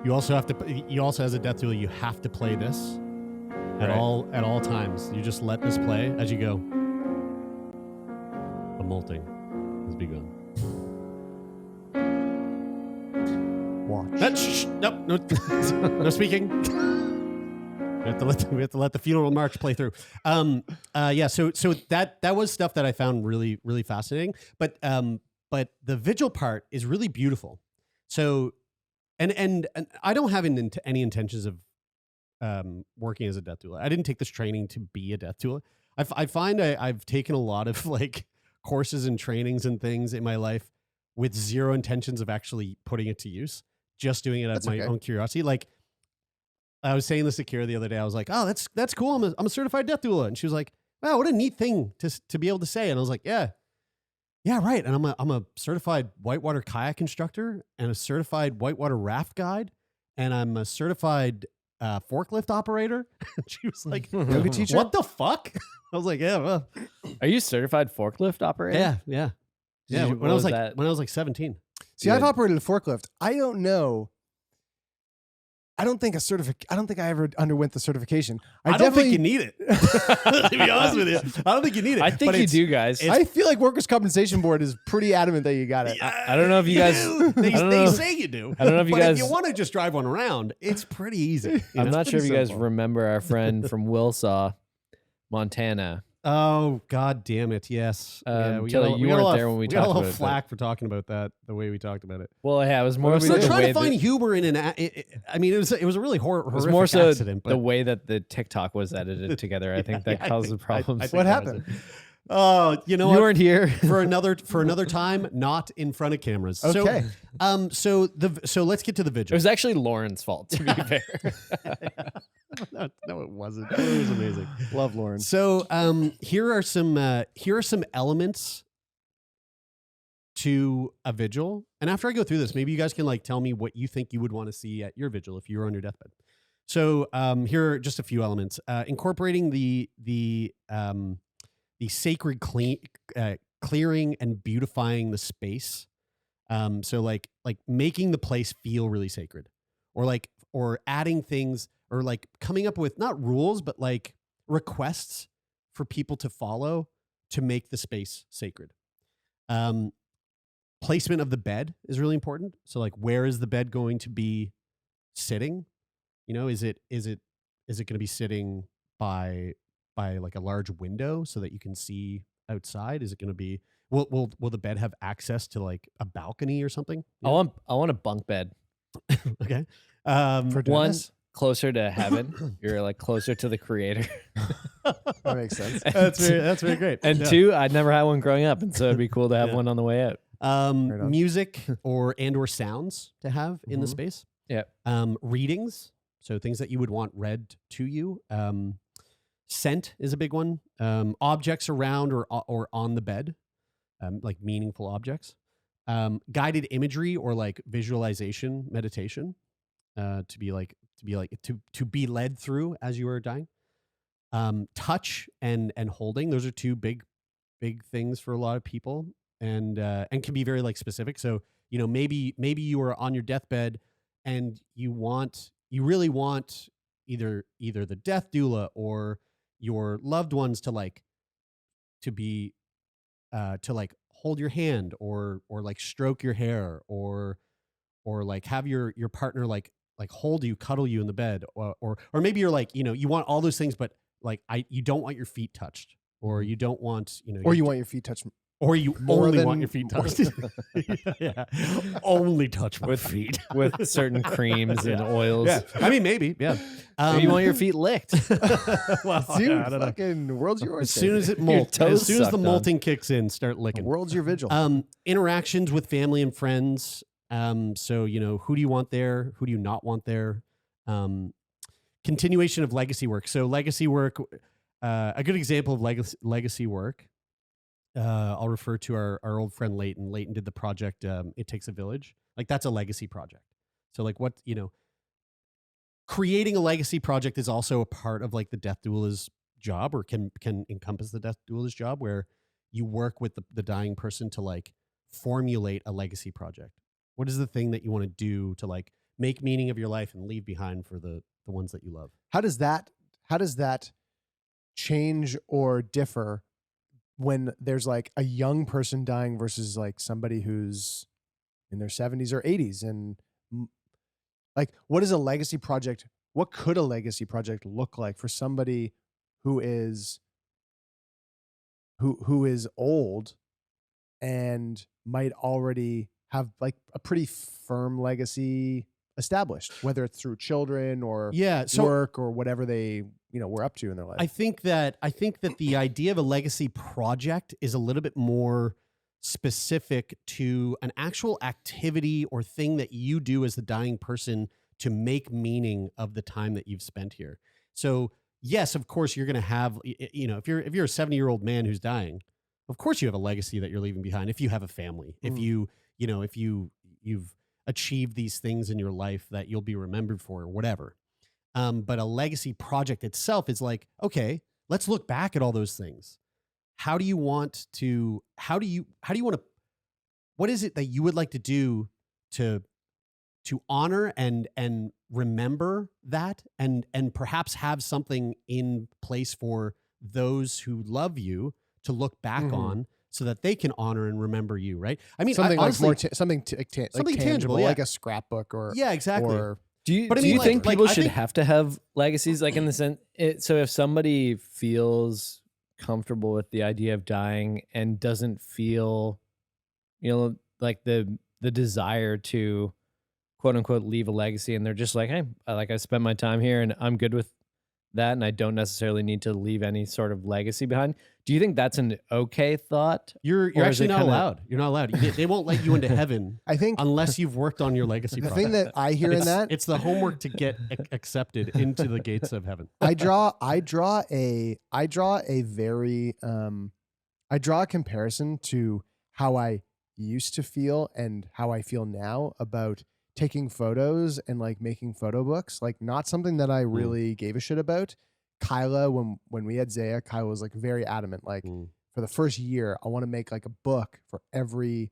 Speaker 1: You also have to. You also, as a death doula, you have to play this at
Speaker 2: Right.
Speaker 1: all times. You just let this play as you go. The molting has begun.
Speaker 3: Watch.
Speaker 1: No speaking. We have to let the funeral march play through. Yeah. So that was stuff that I found really, really fascinating. But the vigil part is really beautiful. So, and I don't have any intentions of working as a death doula. I didn't take this training to be a death doula. I find I've taken a lot of like courses and trainings and things in my life with zero intentions of actually putting it to use. Just doing it out of
Speaker 3: That's
Speaker 1: my
Speaker 3: okay.
Speaker 1: own curiosity. Like I was saying this to Kira the other day. I was like, "Oh, that's cool. I'm a certified death doula," and she was like, "Wow, what a neat thing to be able to say." And I was like, "Yeah, right." And I'm a certified whitewater kayak instructor and a certified whitewater raft guide, and I'm a certified forklift operator. She was like,
Speaker 3: Yoga teacher?
Speaker 1: "What the fuck?" I was like, "Yeah, well,
Speaker 2: Are you certified forklift operator?
Speaker 1: yeah."
Speaker 2: Did
Speaker 1: Yeah,
Speaker 2: you-
Speaker 1: when
Speaker 2: what
Speaker 1: I was
Speaker 2: was
Speaker 1: like
Speaker 2: that?
Speaker 1: when I was like 17.
Speaker 3: See, I've operated a forklift. I don't know. I don't think I ever underwent the certification.
Speaker 1: I don't think you need it. To be honest with you, I don't think you need it.
Speaker 2: I think
Speaker 1: But
Speaker 2: you
Speaker 1: it's-
Speaker 2: do, guys.
Speaker 3: I feel like Workers' Compensation Board is pretty adamant that you got it.
Speaker 2: I don't know if you guys.
Speaker 1: do. They
Speaker 2: I don't
Speaker 1: they
Speaker 2: know.
Speaker 1: say you do.
Speaker 2: I don't know if you
Speaker 1: but
Speaker 2: guys-
Speaker 1: If you want to just drive one around, it's pretty easy.
Speaker 2: I'm not sure if you guys
Speaker 3: simple.
Speaker 2: remember our friend from Wilsaw, Montana.
Speaker 1: Oh, God damn it. Yes.
Speaker 2: Taylor, you weren't there when we
Speaker 1: got a
Speaker 2: talked
Speaker 1: little
Speaker 2: about it,
Speaker 1: flack for talking about that the way we talked about it.
Speaker 2: Well, yeah, it was more
Speaker 3: What
Speaker 2: so
Speaker 3: did we
Speaker 1: I'm
Speaker 2: the
Speaker 3: do?
Speaker 1: trying
Speaker 2: way
Speaker 1: to find
Speaker 2: that,
Speaker 1: humor in I mean, it was a really horrific
Speaker 2: it was more so
Speaker 1: accident. But
Speaker 2: the way that the TikTok was edited together. I think that caused the problems.
Speaker 1: I think
Speaker 3: What
Speaker 1: that was
Speaker 3: happened?
Speaker 1: it. Oh, you know
Speaker 2: You
Speaker 1: what?
Speaker 2: weren't here.
Speaker 1: for another time, not in front of cameras.
Speaker 3: Okay.
Speaker 1: So let's get to the
Speaker 2: It
Speaker 1: vigil.
Speaker 2: was actually Lauren's fault, to be fair.
Speaker 1: no, it wasn't. It was amazing.
Speaker 3: Love Lauren.
Speaker 1: So here are some elements to a vigil. And after I go through this, maybe you guys can like tell me what you think you would want to see at your vigil if you were on your deathbed. So here are just a few elements. Incorporating the sacred clearing and beautifying the space. So like making the place feel really sacred, or adding things, or like coming up with not rules, but like requests for people to follow to make the space sacred. Placement of the bed is really important. So like, where is the bed going to be sitting? You know, is it going to be sitting by like a large window so that you can see outside? Is it going to be, will the bed have access to like a balcony or something?
Speaker 2: I want a bunk bed.
Speaker 1: Okay.
Speaker 3: For
Speaker 2: One,
Speaker 3: Dennis?
Speaker 2: closer to heaven. You're like closer to the creator.
Speaker 3: That makes sense.
Speaker 1: that's very great.
Speaker 2: And
Speaker 1: Yeah.
Speaker 2: two, I'd never had one growing up, and so it'd be cool to have
Speaker 1: Yeah.
Speaker 2: one on the way out.
Speaker 3: on.
Speaker 1: Music or sounds to have in the
Speaker 3: Mhm.
Speaker 1: space.
Speaker 2: Yeah.
Speaker 1: Readings. So things that you would want read to you. Scent is a big one. Objects around or on the bed, like meaningful objects. Guided imagery or like visualization meditation, to be led through as you are dying. Touch and holding. Those are two big things for a lot of people, and can be very like specific. So, you know, maybe you are on your deathbed and you really want either the death doula or your loved ones to hold your hand or like stroke your hair or like have your partner like hold you, cuddle you in the bed, or maybe you're like, you know, you want all those things, but like you don't want your feet touched, or you don't want, you know,
Speaker 3: Or you want your feet touched.
Speaker 1: or you
Speaker 3: more
Speaker 1: only
Speaker 3: than-
Speaker 1: want your feet touched. Yeah. Only touch my feet.
Speaker 2: with certain creams and oils.
Speaker 1: Yeah. I mean, maybe. Yeah.
Speaker 2: Maybe you want your feet licked.
Speaker 1: Well,
Speaker 3: Dude,
Speaker 1: I don't know.
Speaker 3: fucking world's yours.
Speaker 1: As soon as it
Speaker 2: Your
Speaker 1: molts,
Speaker 2: toes
Speaker 1: as soon as the
Speaker 2: sucked on.
Speaker 1: molting kicks in, start licking.
Speaker 3: world's your vigil.
Speaker 1: Interactions with family and friends. So, you know, who do you want there? Who do you not want there? Continuation of legacy work. So legacy work, a good example of legacy work, I'll refer to our old friend Leighton. Leighton did the project, It Takes a Village. Like that's a legacy project. So like what, you know, creating a legacy project is also a part of like the death doula's job, or can encompass the death doula's job, where you work with the dying person to like formulate a legacy project. What is the thing that you want to do to like make meaning of your life and leave behind for the ones that you love?
Speaker 3: How does that change or differ when there's like a young person dying versus like somebody who's in their 70s or 80s? And like, what is a legacy project? What could a legacy project look like for somebody who is old and might already have like a pretty firm legacy established, whether it's through children or work or whatever they, you know, were up to in their life?
Speaker 1: I think that the idea of a legacy project is a little bit more specific to an actual activity or thing that you do as the dying person to make meaning of the time that you've spent here. So yes, of course you're going to have, you know, if you're a 70-year-old man who's dying, of course you have a legacy that you're leaving behind. If you have a family, if you've achieved these things in your life that you'll be remembered for or whatever. But a legacy project itself is like, okay, let's look back at all those things. What is it that you would like to do to honor and remember that and perhaps have something in place for those who love you to look back on, so that they can honor and remember you, right? I mean,
Speaker 3: something
Speaker 1: honestly,
Speaker 3: like more something tangible,
Speaker 1: yeah.
Speaker 3: like a scrapbook or
Speaker 1: yeah, exactly.
Speaker 3: or
Speaker 2: Do you,
Speaker 1: But I
Speaker 2: do
Speaker 1: mean,
Speaker 2: you
Speaker 1: like-
Speaker 2: think
Speaker 1: like,
Speaker 2: people
Speaker 1: I
Speaker 2: should
Speaker 1: think-
Speaker 2: have to have legacies, like in the sense? So if somebody feels comfortable with the idea of dying and doesn't feel, like the desire to quote unquote leave a legacy, and they're just like, hey, I spent my time here and I'm good with that, and I don't necessarily need to leave any sort of legacy behind. Do you think that's an okay thought?
Speaker 1: You're
Speaker 2: Or is
Speaker 1: actually
Speaker 2: it
Speaker 1: not
Speaker 2: kinda-
Speaker 1: allowed. You're not allowed. They won't let you into heaven
Speaker 3: I think
Speaker 1: unless you've worked on your legacy
Speaker 3: the
Speaker 1: project.
Speaker 3: thing that I hear in that,
Speaker 1: It's the homework to get accepted into the gates of heaven.
Speaker 3: I draw a comparison to how I used to feel and how I feel now about taking photos and like making photo books. Like, not something that I really gave a shit about. Kyla, when we had Zaya, Kyla was like very adamant. Like, for the first year, I want to make like a book for every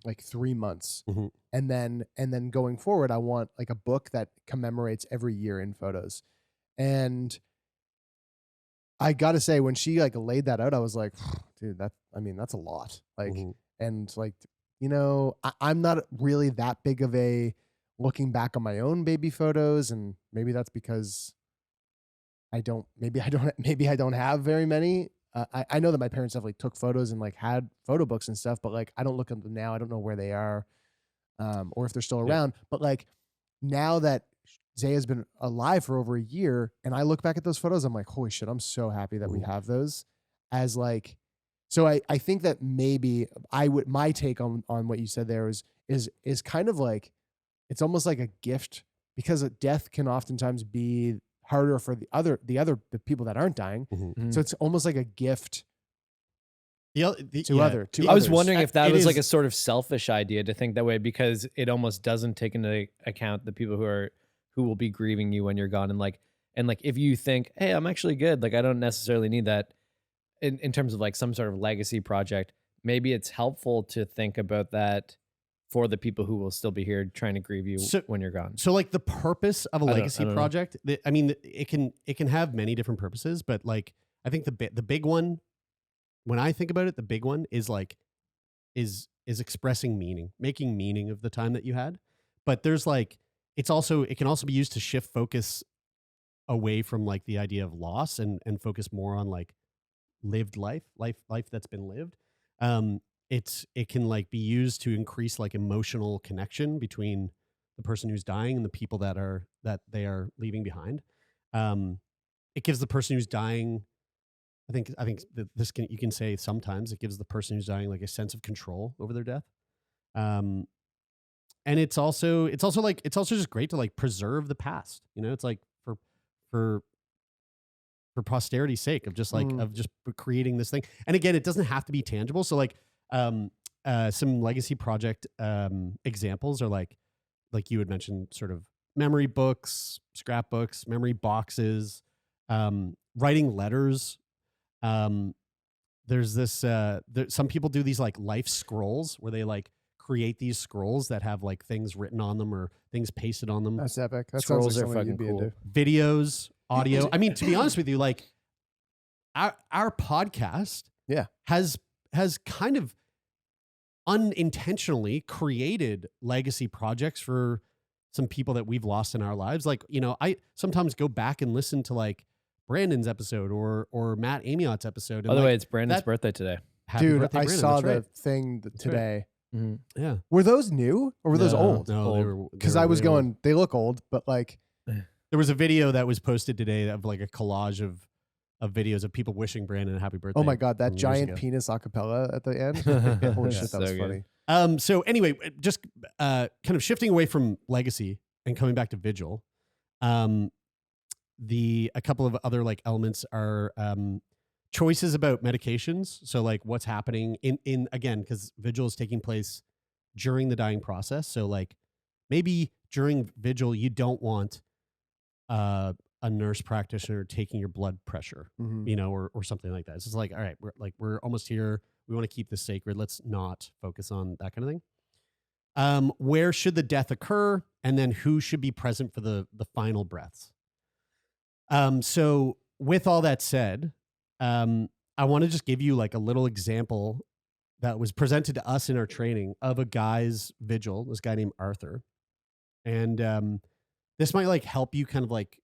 Speaker 3: like 3 months.
Speaker 1: Mhm.
Speaker 3: And then going forward, I want like a book that commemorates every year in photos. And I gotta say, when she like laid that out, I was like, dude, that's a lot. Like,
Speaker 1: Mhm.
Speaker 3: and like, I'm not really that big of a looking back on my own baby photos, and maybe that's because maybe I don't have very many. I know that my parents definitely took photos and like had photo books and stuff, but like I don't look at them now. I don't know where they are, or if they're still around. But like, now that Zaya's been alive for over a year, and I look back at those photos, I'm like, holy shit, I'm so happy that we have those. As like, so I think that maybe my take on what you said there is kind of like, it's almost like a gift, because death can oftentimes be harder for the people that aren't dying.
Speaker 1: Mhm.
Speaker 3: So it's almost like a gift
Speaker 1: To
Speaker 3: to
Speaker 2: I was
Speaker 3: others.
Speaker 2: wondering if that
Speaker 1: It
Speaker 2: was like
Speaker 1: is-
Speaker 2: a sort of selfish idea to think that way, because it almost doesn't take into account the people who will be grieving you when you're gone. And like if you think, hey, I'm actually good, like I don't necessarily need that in terms of like some sort of legacy project, maybe it's helpful to think about that for the people who will still be here trying to grieve you when you're gone.
Speaker 1: So like the purpose of a
Speaker 2: I don't
Speaker 1: legacy
Speaker 2: know.
Speaker 1: project, I mean, it can have many different purposes, but like I think the big one, when I think about it, the big one is like is expressing meaning, making meaning of the time that you had. But there's like it can also be used to shift focus away from like the idea of loss and focus more on like lived life that's been lived. It can like be used to increase like emotional connection between the person who's dying and the people that they are leaving behind. It gives the person who's dying, I think that you can say sometimes it gives the person who's dying like a sense of control over their death. And it's also just great to like preserve the past. It's like for posterity's sake of just like of just creating this thing. And again, it doesn't have to be tangible. So like some legacy project examples are like you had mentioned, sort of memory books, scrapbooks, memory boxes, writing letters. There's this some people do these like life scrolls where they like create these scrolls that have like things written on them or things pasted on them.
Speaker 3: That's epic. That
Speaker 2: Scrolls
Speaker 3: sounds
Speaker 2: are
Speaker 3: like something
Speaker 2: fucking
Speaker 3: you'd be
Speaker 2: cool.
Speaker 3: into.
Speaker 1: Videos, audio. I mean, to be honest with you, like our podcast has kind of unintentionally created legacy projects for some people that we've lost in our lives. Like, I sometimes go back and listen to like Brandon's episode or Matt Amiot's episode.
Speaker 2: By the way, it's Brandon's birthday today.
Speaker 1: Happy
Speaker 3: Dude,
Speaker 1: birthday,
Speaker 3: I
Speaker 1: Brandon.
Speaker 3: saw
Speaker 1: That's right.
Speaker 3: the thing today.
Speaker 1: Yeah.
Speaker 3: Were those new or were those old?
Speaker 1: No,
Speaker 2: Old.
Speaker 3: Because I was going, they look old, but like,
Speaker 1: There was a video that was posted today of like a collage of videos of people wishing Brandon a happy birthday.
Speaker 3: oh my God, that
Speaker 1: from years
Speaker 3: giant
Speaker 1: ago.
Speaker 3: penis acapella at the end. Holy shit, that was
Speaker 2: So good.
Speaker 3: funny.
Speaker 1: So anyway, just kind of shifting away from legacy and coming back to vigil. A couple of other like elements are choices about medications. So like what's happening in again, because vigil is taking place during the dying process. So like maybe during vigil you don't want a nurse practitioner taking your blood pressure, or something like that. It's just like, all right, we're almost here. We want to keep this sacred. Let's not focus on that kind of thing. Where should the death occur? And then who should be present for the final breaths? So with all that said, I want to just give you like a little example that was presented to us in our training of a guy's vigil, this guy named Arthur. And this might like help you kind of like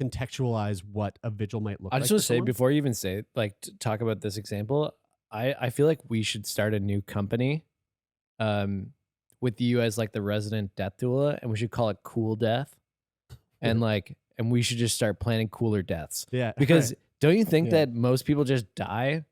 Speaker 1: contextualize what a vigil might look
Speaker 2: I
Speaker 1: like.
Speaker 2: just want
Speaker 1: for
Speaker 2: to say
Speaker 1: someone.
Speaker 2: before you even say it, like talk about this example, I feel like we should start a new company with you as like the resident death doula, and we should call it Cool Death. And and we should just start planning cooler deaths.
Speaker 1: Yeah.
Speaker 2: Because don't you think
Speaker 3: Yeah.
Speaker 2: that most people just die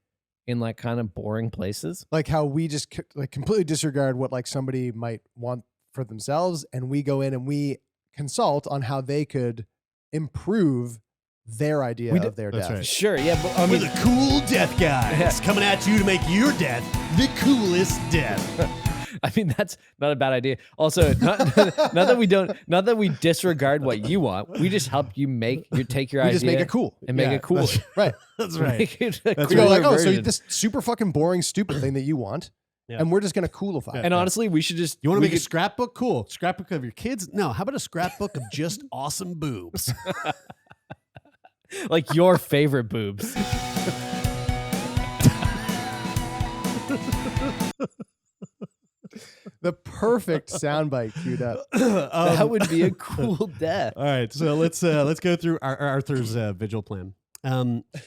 Speaker 2: in like kind of boring places?
Speaker 3: Like how we just like completely disregard what like somebody might want for themselves, and we go in and we consult on how they could improve their idea of their
Speaker 1: That's
Speaker 3: death.
Speaker 1: right.
Speaker 2: Sure, yeah, but I
Speaker 1: We're
Speaker 2: mean,
Speaker 1: the cool death guys coming at you to make your death the coolest death.
Speaker 2: I mean that's not a bad idea. Also, not that we disregard what you want. We just help you take your
Speaker 3: We
Speaker 2: idea
Speaker 3: just make it cool.
Speaker 2: and make
Speaker 1: Yeah,
Speaker 2: it cool.
Speaker 1: that's-
Speaker 3: Right.
Speaker 1: That's right.
Speaker 2: Make it a
Speaker 1: That's
Speaker 3: We go
Speaker 2: cooler
Speaker 3: like, oh, so
Speaker 2: version.
Speaker 3: this super fucking boring, stupid thing that you want,
Speaker 1: Yeah.
Speaker 3: and we're just gonna coolify it.
Speaker 2: And honestly, we should just
Speaker 1: You want to
Speaker 2: we
Speaker 1: make a
Speaker 2: could-
Speaker 1: scrapbook? Cool. Scrapbook of your kids? No. How about a scrapbook of just awesome boobs?
Speaker 2: like your favorite boobs.
Speaker 3: The perfect soundbite queued up.
Speaker 2: That would be a cool death.
Speaker 1: All right, so let's go through Arthur's vigil plan.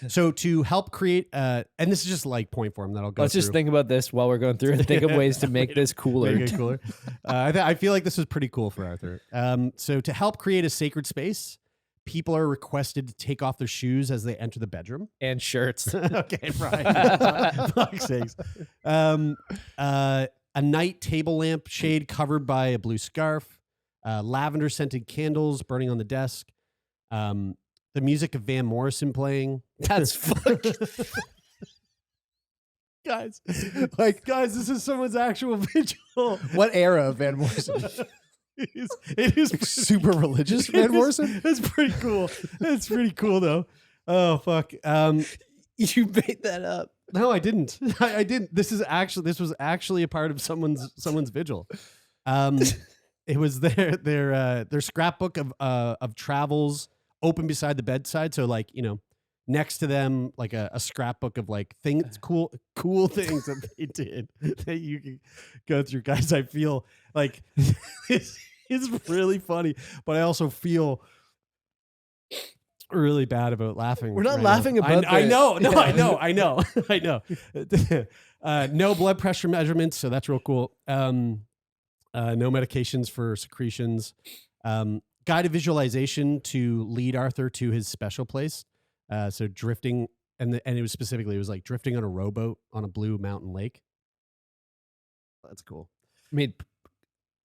Speaker 1: So to help create, and this is just like point form that I'll go.
Speaker 2: Let's just
Speaker 1: through.
Speaker 2: think about this while we're going through and think of ways to make this cooler.
Speaker 1: Make it cooler. I feel like this was pretty cool for Arthur. So to help create a sacred space, people are requested to take off their shoes as they enter the bedroom.
Speaker 2: And shirts.
Speaker 1: Okay, right. Fuck's sakes. A night table lamp shade covered by a blue scarf, lavender scented candles burning on the desk, the music of Van Morrison playing.
Speaker 2: That's fucking.
Speaker 1: Guys, this is someone's actual vigil.
Speaker 3: What era of Van Morrison?
Speaker 1: It is pretty-
Speaker 3: Super religious Van Morrison?
Speaker 1: It's pretty cool. It's pretty cool though. Oh fuck.
Speaker 2: You made that up.
Speaker 1: No, I didn't. I didn't. This was actually a part of someone's vigil. It was their scrapbook of travels open beside the bedside. So like, next to them, like a scrapbook of like things, cool things that they did that you can go through. Guys, I feel like it's really funny, but I also feel really bad about laughing.
Speaker 2: We're not
Speaker 1: right
Speaker 2: laughing
Speaker 1: now.
Speaker 2: about
Speaker 1: I
Speaker 2: the-
Speaker 1: know. No, I know. I know. No blood pressure measurements, so that's real cool. No medications for secretions. Guided visualization to lead Arthur to his special place. So drifting, and it was like drifting on a rowboat on a blue mountain lake. That's cool.
Speaker 2: I mean,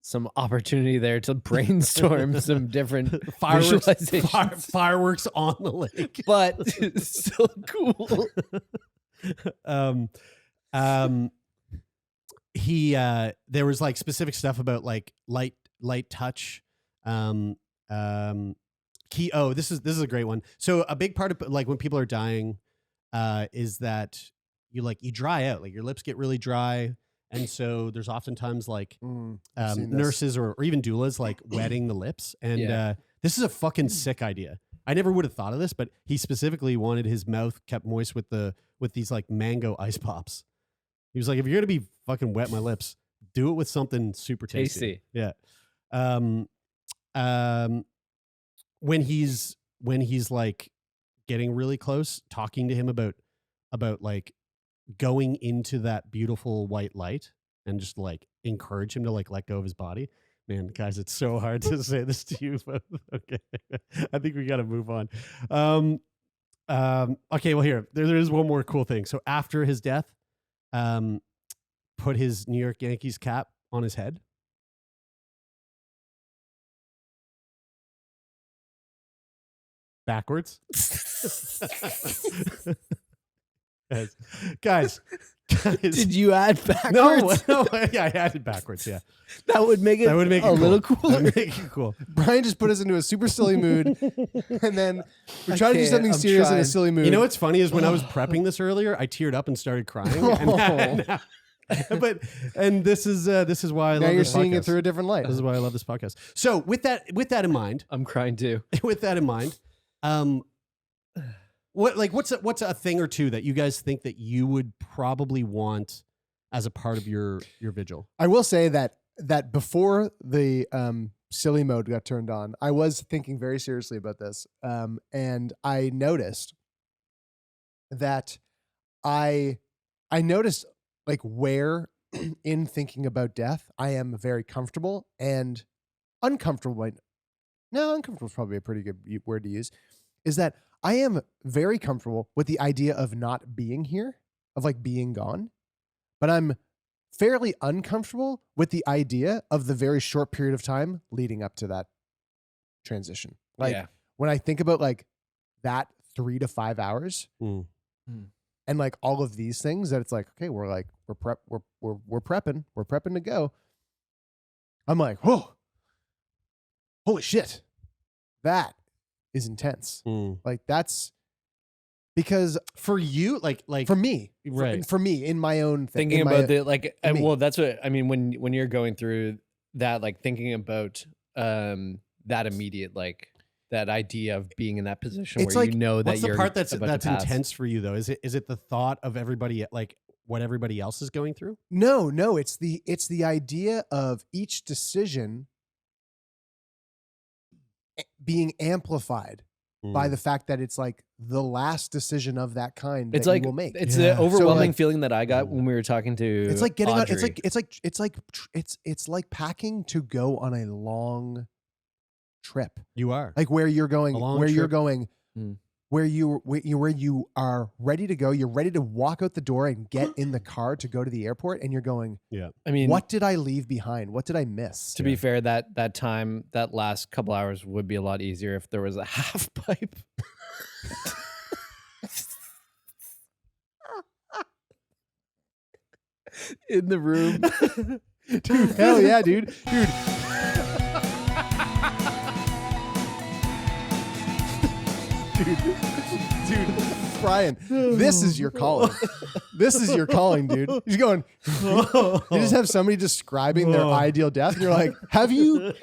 Speaker 2: some opportunity there to brainstorm some different
Speaker 1: Fireworks,
Speaker 2: visualizations.
Speaker 1: fireworks on the lake.
Speaker 2: But still cool.
Speaker 1: There was like specific stuff about like light touch. This is a great one. So a big part of like when people are dying is that you dry out, like your lips get really dry. And so there's oftentimes like
Speaker 3: I've seen this.
Speaker 1: nurses or even doulas like wetting the lips. And
Speaker 2: Yeah.
Speaker 1: this is a fucking sick idea. I never would have thought of this, but he specifically wanted his mouth kept moist with these like mango ice pops. He was like, if you're gonna be fucking wet my lips, do it with something super tasty.
Speaker 2: Tasty.
Speaker 1: Yeah. When he's like getting really close, talking to him about like going into that beautiful white light and just like encourage him to like let go of his body. Man, guys, it's so hard to say this to you, but okay. I think we got to move on. Okay, well here, there is one more cool thing. So after his death, put his New York Yankees cap on his head. Backwards. Guys.
Speaker 2: Did you add backwards?
Speaker 1: No, yeah, I added backwards. Yeah,
Speaker 2: That would make it,
Speaker 1: that would make it
Speaker 2: a
Speaker 1: cool.
Speaker 2: little
Speaker 1: That
Speaker 2: cooler.
Speaker 1: would make it cool.
Speaker 3: Brian just put us into a super silly mood, and then we try to do
Speaker 2: can't.
Speaker 3: something
Speaker 2: I'm
Speaker 3: serious in a
Speaker 2: trying.
Speaker 3: silly mood.
Speaker 1: You know what's funny is when I was prepping this earlier, I teared up and started crying. And this is why I
Speaker 3: now
Speaker 1: love
Speaker 3: you're
Speaker 1: this
Speaker 3: seeing it
Speaker 1: podcast.
Speaker 3: through a different light.
Speaker 1: This is why I love this podcast. So with that in mind,
Speaker 2: I'm crying too.
Speaker 1: what's a thing or two that you guys think that you would probably want as a part of your vigil?
Speaker 3: I will say that before the silly mode got turned on. I was thinking very seriously about this, and I noticed that I noticed like where in thinking about death I am very comfortable and uncomfortable. No, uncomfortable is probably a pretty good word to use. Is that I am very comfortable with the idea of not being here, of like being gone, but I'm fairly uncomfortable with the idea of the very short period of time leading up to that transition. Like when I think about like that 3 to 5 hours and like all of these things that it's like, okay, we're prepping to go. I'm like, whoa, holy shit. That is intense. Like that's because
Speaker 1: for you, like
Speaker 3: for me,
Speaker 1: right.
Speaker 3: for me in my own thing,
Speaker 2: thinking about the like, well, that's what I mean when you're going through that, like thinking about that immediate, like that idea of being in that position
Speaker 3: It's
Speaker 2: where
Speaker 3: like,
Speaker 2: you know that
Speaker 1: what's the
Speaker 2: you're
Speaker 1: part that's
Speaker 2: about to pass.
Speaker 1: intense for you though? Is it the thought of everybody, like what everybody else is going through?
Speaker 3: No, it's the idea of each decision being amplified by the fact that it's like the last decision of that kind
Speaker 2: It's
Speaker 3: that
Speaker 2: like
Speaker 3: you will make.
Speaker 2: it's the overwhelming
Speaker 3: So, like,
Speaker 2: feeling that I got when we were talking to.
Speaker 3: it's like getting on.
Speaker 2: Audrey.
Speaker 3: It's like packing to go on a long trip.
Speaker 1: You are
Speaker 3: Like where you're going,
Speaker 1: A long
Speaker 3: where you're
Speaker 1: trip.
Speaker 3: going,
Speaker 2: Mm.
Speaker 3: where you are ready to go. You're ready to walk out the door and get in the car to go to the airport, and you're going,
Speaker 2: I mean,
Speaker 3: what did I leave behind? What did I miss?
Speaker 2: to be fair, that time, that last couple hours would be a lot easier if there was a half pipe. In the room.
Speaker 3: Dude, hell yeah, dude. Dude, Brian, this is your calling. This is your calling, dude. He's going, you just have somebody describing their ideal death, and you're like, have you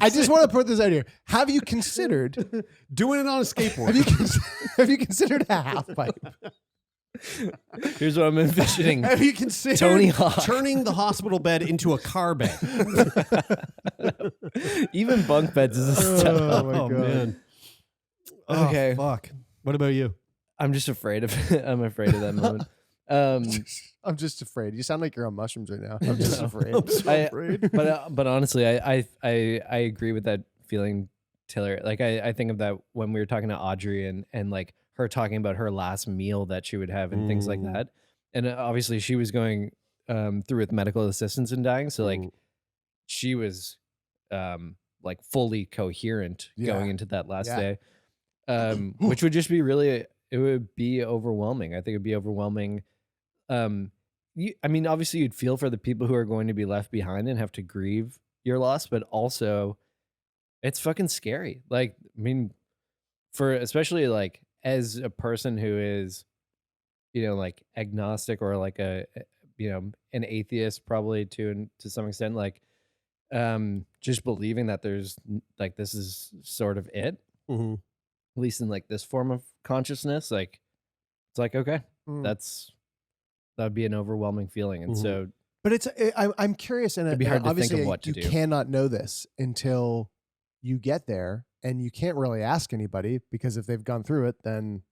Speaker 3: I just want to put this out here. Have you considered
Speaker 1: doing it on a skateboard?
Speaker 3: have you considered a half pipe?
Speaker 2: Here's what I'm envisioning.
Speaker 1: Have you considered
Speaker 2: Tony Hawk.
Speaker 1: turning the hospital bed into a car bed?
Speaker 2: Even bunk beds is a step up.
Speaker 3: my God.
Speaker 1: Man.
Speaker 2: Okay.
Speaker 1: Oh, fuck. What about you?
Speaker 2: I'm just afraid of it. I'm afraid of that moment.
Speaker 3: I'm just afraid. You sound like you're on mushrooms right now. I'm just afraid.
Speaker 2: But honestly, I agree with that feeling, Taylor. Like I think of that when we were talking to Audrey and like her talking about her last meal that she would have and things like that. And obviously she was going through with medical assistance and dying. So like she was like fully coherent going into that last day. Which would just be really, it would be overwhelming. I think it'd be overwhelming. I mean, obviously you'd feel for the people who are going to be left behind and have to grieve your loss, but also it's fucking scary. Like, I mean, for especially like as a person who is, you know, like agnostic or like a, you know, an atheist probably to some extent, like, just believing that there's like, this is sort of it. At least in like this form of consciousness, like it's like, okay, that'd be an overwhelming feeling. And so,
Speaker 3: but I'm curious, and
Speaker 2: it'd be hard to think
Speaker 3: obviously
Speaker 2: of what to
Speaker 3: you
Speaker 2: do.
Speaker 3: cannot know this until you get there, and you can't really ask anybody because if they've gone through it, then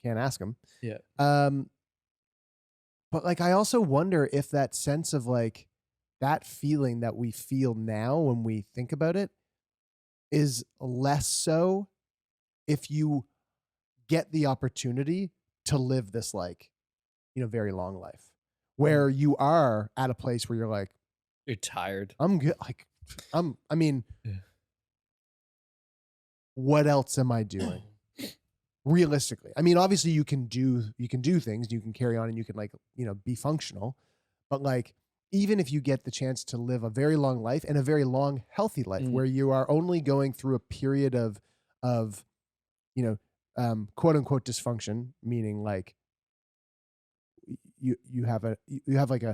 Speaker 3: can't ask them.
Speaker 2: Yeah.
Speaker 3: But like, I also wonder if that sense of like that feeling that we feel now when we think about it is less so if you get the opportunity to live this like, you know, very long life where you are at a place where you're like,
Speaker 2: You're tired.
Speaker 3: I'm good. Like I mean, what else am I doing? Realistically. I mean, obviously you can do things, you can carry on and you can like, you know, be functional, but like, even if you get the chance to live a very long life and a very long, healthy life where you are only going through a period of, you know, quote unquote dysfunction, meaning like you have like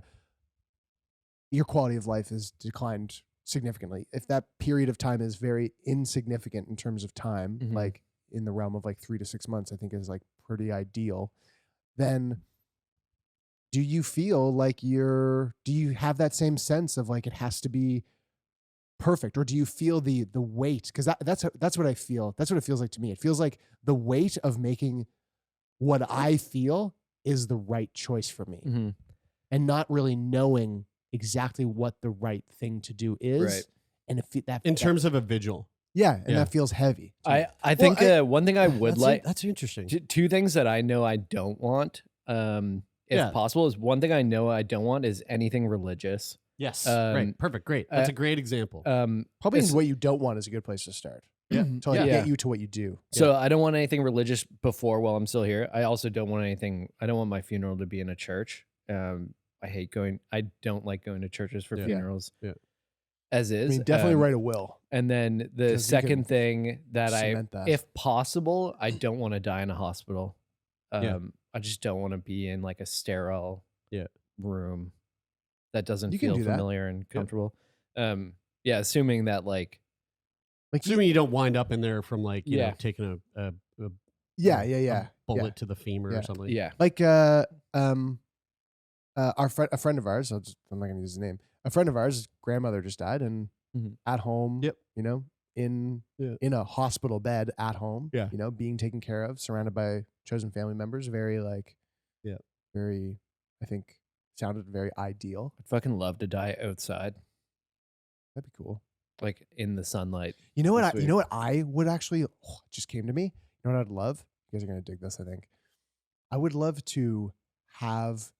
Speaker 3: your quality of life has declined significantly. If that period of time is very insignificant in terms of time, like in the realm of like 3 to 6 months, I think is like pretty ideal, then do you feel like do you have that same sense of like it has to be perfect, or do you feel the weight? Because that's what I feel. That's what it feels like to me. It feels like the weight of making what I feel is the right choice for me,
Speaker 2: Mm-hmm.
Speaker 3: and not really knowing exactly what the right thing to do is.
Speaker 2: Right.
Speaker 3: And if that
Speaker 1: In terms of a vigil.
Speaker 3: yeah, and
Speaker 1: Yeah.
Speaker 3: that feels heavy. to me.
Speaker 2: I think one thing I would like,
Speaker 1: That's interesting.
Speaker 2: two things that I know I don't want, if
Speaker 1: Yeah.
Speaker 2: possible, is one thing I know I don't want is anything religious.
Speaker 1: Yes.
Speaker 2: Um,
Speaker 1: Right. Perfect. Great. That's a great example.
Speaker 3: Probably
Speaker 2: it's-
Speaker 3: what you don't want is a good place to start.
Speaker 1: Yeah.
Speaker 3: To like
Speaker 2: Yeah.
Speaker 3: get you to what you do.
Speaker 2: So I don't want anything religious before while I'm still here. I also don't want anything. I don't want my funeral to be in a church. I hate going. I don't like going to churches for
Speaker 1: Yeah.
Speaker 2: funerals.
Speaker 1: Yeah.
Speaker 2: As
Speaker 3: I
Speaker 2: is.
Speaker 3: mean, definitely write a will.
Speaker 2: And then the
Speaker 3: 'Cause you
Speaker 2: second
Speaker 3: can
Speaker 2: thing that
Speaker 3: cement that.
Speaker 2: if possible, I don't want to die in a hospital.
Speaker 1: Yeah.
Speaker 2: I just don't want to be in like a sterile room that doesn't
Speaker 3: You can
Speaker 2: feel
Speaker 3: do that.
Speaker 2: familiar and comfortable. Yeah, assuming that like
Speaker 1: Assuming you don't wind up in there from like, you
Speaker 2: Yeah.
Speaker 1: know, taking a
Speaker 3: Yeah.
Speaker 1: bullet to the femur
Speaker 3: Yeah.
Speaker 1: or something.
Speaker 2: yeah.
Speaker 3: Like a friend of ours. I'm not going to use his name. A friend of ours, grandmother just died, and
Speaker 2: Mhm.
Speaker 3: at home.
Speaker 1: Yep.
Speaker 3: You know, in a hospital bed at home.
Speaker 1: Yeah.
Speaker 3: You know, being taken care of, surrounded by chosen family members. Very like.
Speaker 1: Yeah.
Speaker 3: Very, I think, sounded very ideal.
Speaker 2: I'd fucking love to die outside,
Speaker 3: That'd be cool.
Speaker 2: like in the sunlight.
Speaker 3: You know what?
Speaker 2: Sweet.
Speaker 3: You know what I would actually. It just came to me. You know what I'd love? You guys are gonna dig this. I think. I would love to have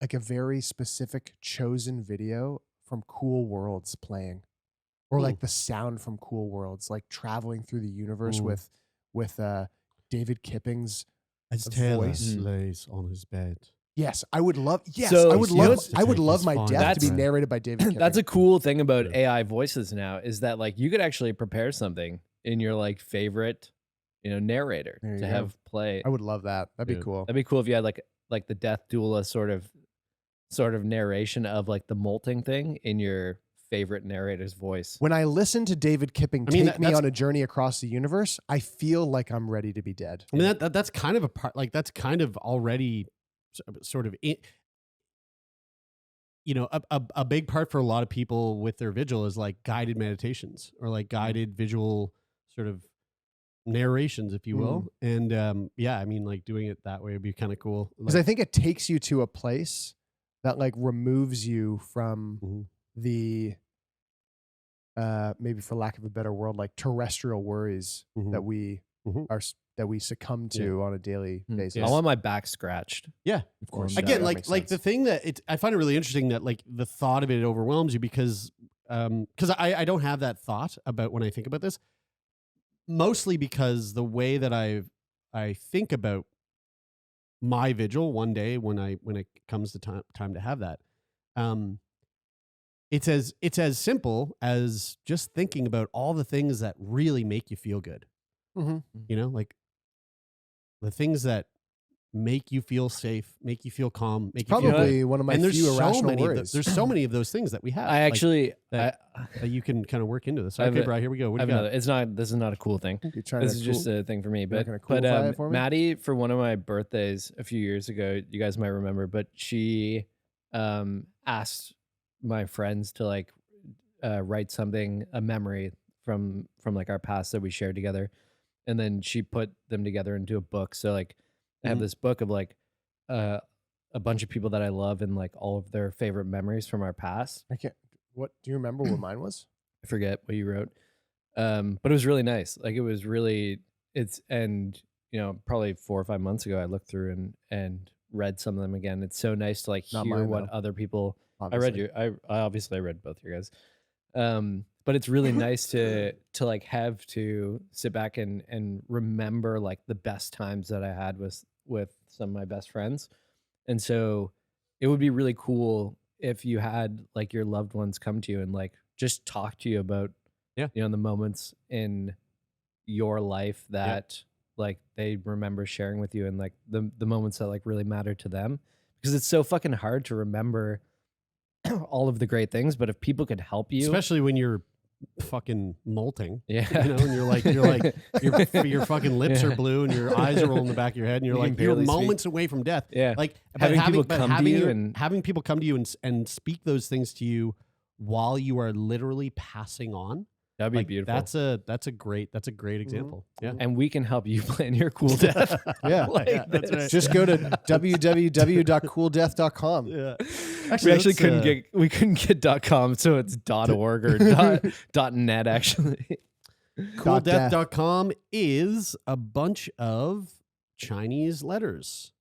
Speaker 3: like a very specific chosen video from Cool Worlds playing, or like the sound from Cool Worlds, like traveling through the universe
Speaker 1: Ooh.
Speaker 3: with David Kipping's
Speaker 1: As
Speaker 3: Taylor
Speaker 1: Taylor lays on his bed.
Speaker 3: Yes, I would love. Yes,
Speaker 2: So,
Speaker 3: I would
Speaker 2: you know
Speaker 3: love.
Speaker 2: what's-
Speaker 3: I would
Speaker 1: Take
Speaker 3: love
Speaker 1: his
Speaker 3: my
Speaker 1: fine
Speaker 3: death to be
Speaker 1: time.
Speaker 3: narrated by David Kipping.
Speaker 2: That's a cool thing about
Speaker 1: Yeah.
Speaker 2: AI voices now is that like you could actually prepare something in your like favorite, narrator
Speaker 3: There you
Speaker 2: to
Speaker 3: go.
Speaker 2: have play.
Speaker 3: I would love that. That'd
Speaker 1: Yeah.
Speaker 3: be cool.
Speaker 2: That'd be cool if you had like the death doula sort of narration of like the molting thing in your favorite narrator's voice.
Speaker 3: When I listen to David Kipping
Speaker 1: I mean,
Speaker 3: take me
Speaker 1: that's-
Speaker 3: on a journey across the universe, I feel like I'm ready to be dead.
Speaker 1: I mean, that's kind of a part, like that's kind of already sort of, a big part for a lot of people with their vigil is like guided meditations or like guided visual sort of narrations, if you will. And I mean, like doing it that way would be kind of cool.
Speaker 3: Because I think it takes you to a place that like removes you from
Speaker 1: Mhm.
Speaker 3: the maybe for lack of a better word, like terrestrial worries
Speaker 1: Mhm.
Speaker 3: that we
Speaker 1: Mhm.
Speaker 3: that we succumb to on a daily basis.
Speaker 2: I want my back scratched.
Speaker 1: Yeah.
Speaker 3: Of course.
Speaker 1: Again,
Speaker 3: that
Speaker 1: like
Speaker 3: makes
Speaker 1: the
Speaker 3: sense.
Speaker 1: thing that I find it really interesting that like the thought of it overwhelms you because I don't have that thought about when I think about this, mostly because the way that I think about my vigil one day when it comes to time to have that, it's as simple as just thinking about all the things that really make you feel good.
Speaker 3: Mhm.
Speaker 1: Like the things that make you feel safe, make you feel calm, make you feel
Speaker 3: Probably
Speaker 1: good.
Speaker 3: one of my
Speaker 1: And there's
Speaker 3: few
Speaker 1: so
Speaker 3: irrational
Speaker 1: many
Speaker 3: worries.
Speaker 1: there's so many of those things that we have.
Speaker 2: I actually
Speaker 1: that you can kind of work into this.
Speaker 2: I have
Speaker 1: Okay,
Speaker 2: a-
Speaker 1: bro, here we go. What
Speaker 2: I
Speaker 1: do
Speaker 2: have
Speaker 1: you got?
Speaker 2: another. This is not a cool thing.
Speaker 3: You're trying
Speaker 2: This
Speaker 3: to
Speaker 2: is just a thing for me.
Speaker 3: not
Speaker 2: But
Speaker 3: gonna coolify it for me?
Speaker 2: Maddie, for one of my birthdays a few years ago, you guys might remember, but she asked my friends to like write something, a memory from like our past that we shared together, and then she put them together into a book. So like I have this book of like a bunch of people that I love and like all of their favorite memories from our past.
Speaker 3: I can't. What do you remember? What mine was?
Speaker 2: I forget what you wrote. But it was really nice. Like it was really probably 4 or 5 months ago I looked through and read some of them again. It's so nice to like
Speaker 3: Not
Speaker 2: hear
Speaker 3: mine,
Speaker 2: what
Speaker 3: though.
Speaker 2: other people
Speaker 3: Obviously.
Speaker 2: I obviously read both your guys. But it's really nice to like have to sit back and remember like the best times that I had with some of my best friends. And so it would be really cool if you had like your loved ones come to you and like just talk to you about the moments in your life that like they remember sharing with you and like the moments that like really matter to them, because it's so fucking hard to remember all of the great things. But if people could help you,
Speaker 1: Especially when you're fucking molting.
Speaker 2: yeah,
Speaker 1: And you're like your fucking lips are blue and your eyes are rolling in the back of your head and you're
Speaker 2: You
Speaker 1: like
Speaker 2: can
Speaker 1: you're
Speaker 2: barely speak.
Speaker 1: moments away from death.
Speaker 2: yeah,
Speaker 1: Like
Speaker 2: Having people come to you
Speaker 1: having people come to you and speak those things to you while you are literally passing on.
Speaker 2: That'd be
Speaker 1: Like,
Speaker 2: beautiful.
Speaker 1: that's a great example. Yeah.
Speaker 2: And we can help you plan your cool death.
Speaker 3: Yeah.
Speaker 2: like
Speaker 1: Yeah, that's
Speaker 2: this.
Speaker 1: right.
Speaker 3: Just go to www.cooldeath.com.
Speaker 1: Yeah.
Speaker 2: We actually
Speaker 1: that's,
Speaker 2: couldn't get .com, so it's .org or .net actually.
Speaker 1: CoolDeath.com is a bunch of Chinese letters.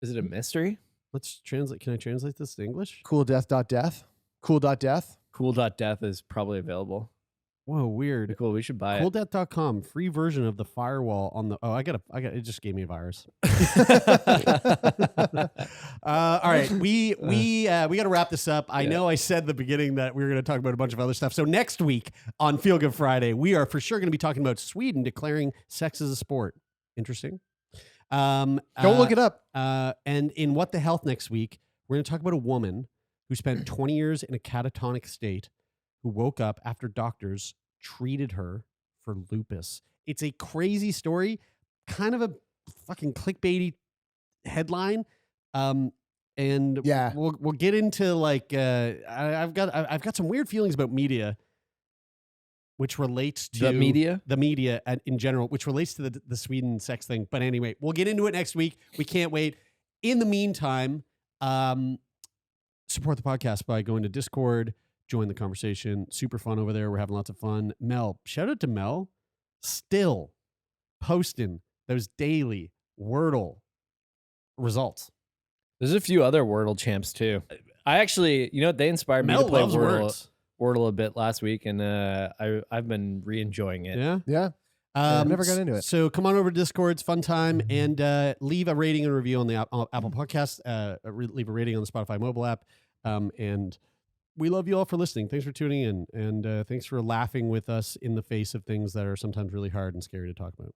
Speaker 2: Is it a mystery?
Speaker 1: Let's translate. Can I translate this to English?
Speaker 3: Cooldeath.death. Cool.death.
Speaker 2: Cool.death is probably available.
Speaker 1: Whoa, weird.
Speaker 2: Pretty cool. We should buy it.
Speaker 1: CoolDeath.com, free version of the firewall on the. Oh, I got. It just gave me a virus. All right, we got to wrap this up. I know I said at the beginning that we were going to talk about a bunch of other stuff. So next week on Feel Good Friday, we are for sure going to be talking about Sweden declaring sex as a sport. Interesting.
Speaker 3: Don't look it up.
Speaker 1: And in What the Health next week, we're going to talk about a woman who spent 20 years in a catatonic state, who woke up after doctors treated her for lupus. It's a crazy story, kind of a fucking clickbaity headline. And
Speaker 3: Yeah.
Speaker 1: we'll get into like I've got some weird feelings about media, which relates to
Speaker 2: The media?
Speaker 1: the media in general, which relates to the Sweden sex thing. But anyway, we'll get into it next week. We can't wait. In the meantime, support the podcast by going to Discord. Join the conversation. Super fun over there. We're having lots of fun. Mel, shout out to Mel. Still posting those daily Wordle results.
Speaker 2: There's a few other Wordle champs too. I actually, they inspired me
Speaker 1: Mel
Speaker 2: to play
Speaker 1: loves words.
Speaker 2: Wordle a bit last week, and I've been re-enjoying it.
Speaker 1: Yeah.
Speaker 3: Yeah. I never got into it.
Speaker 1: So come on over to Discord. It's fun time. And leave a rating and review on the Apple Podcast. Leave a rating on the Spotify mobile app. And we love you all for listening. Thanks for tuning in. And thanks for laughing with us in the face of things that are sometimes really hard and scary to talk about.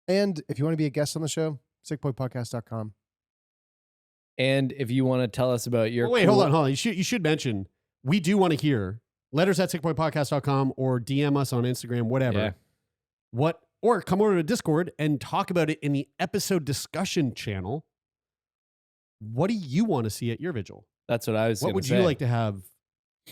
Speaker 3: And if you want to be a guest on the show, sickboypodcast.com.
Speaker 2: And if you want to tell us about your
Speaker 1: hold on. You should mention, we do want to hear letters at sickboypodcast.com or DM us on Instagram, whatever.
Speaker 2: Yeah.
Speaker 1: Or come over to Discord and talk about it in the episode discussion channel. What do you want to see at your vigil?
Speaker 2: That's what I was.
Speaker 1: What would
Speaker 2: say.
Speaker 1: you like to have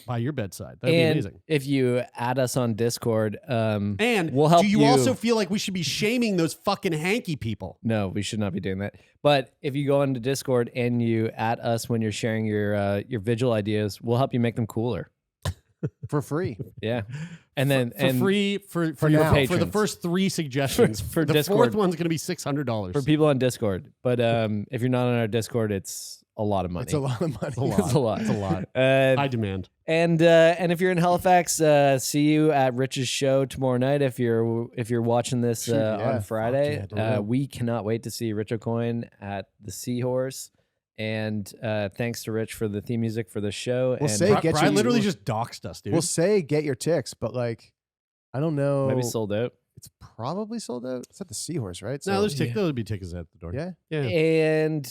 Speaker 1: by your bedside? That'd be
Speaker 2: And
Speaker 1: amazing.
Speaker 2: if you add us on Discord,
Speaker 1: And
Speaker 2: we'll help
Speaker 1: do you also feel like we should be shaming those fucking hanky people?
Speaker 2: No, we should not be doing that. But if you go into Discord and you add us when you're sharing your vigil ideas, we'll help you make them cooler.
Speaker 3: For free.
Speaker 2: Yeah, and then
Speaker 1: for free for
Speaker 2: your
Speaker 1: the
Speaker 2: patrons.
Speaker 1: first 3 suggestions.
Speaker 2: For
Speaker 1: the
Speaker 2: Discord.
Speaker 1: fourth one's going to be $600
Speaker 2: for people on Discord. But if you're not on our Discord, it's a lot of money.
Speaker 3: It's a lot of money.
Speaker 2: It's a lot.
Speaker 1: It's a lot. I demand.
Speaker 2: And if you're in Halifax, see you at Rich's show tomorrow night. If you're watching this on Friday, we cannot wait to see Rich O'Coin at the Seahorse. And thanks to Rich for the theme music for the show.
Speaker 3: We'll
Speaker 2: and
Speaker 3: say
Speaker 1: Brian literally just doxed us, dude.
Speaker 3: We'll say get your ticks, but like, I don't know.
Speaker 2: maybe sold out.
Speaker 3: It's probably sold out. It's at the Seahorse, right?
Speaker 1: no, there'll be tickets at the door.
Speaker 3: Yeah.
Speaker 1: Yeah.
Speaker 2: And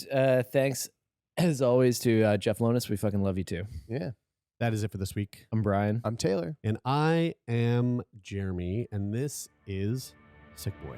Speaker 2: thanks as always to Jeff Lonis. We fucking love you too.
Speaker 3: Yeah.
Speaker 1: That is it for this week.
Speaker 2: I'm Brian.
Speaker 3: I'm Taylor.
Speaker 1: And I am Jeremie, and this is Sick Boy.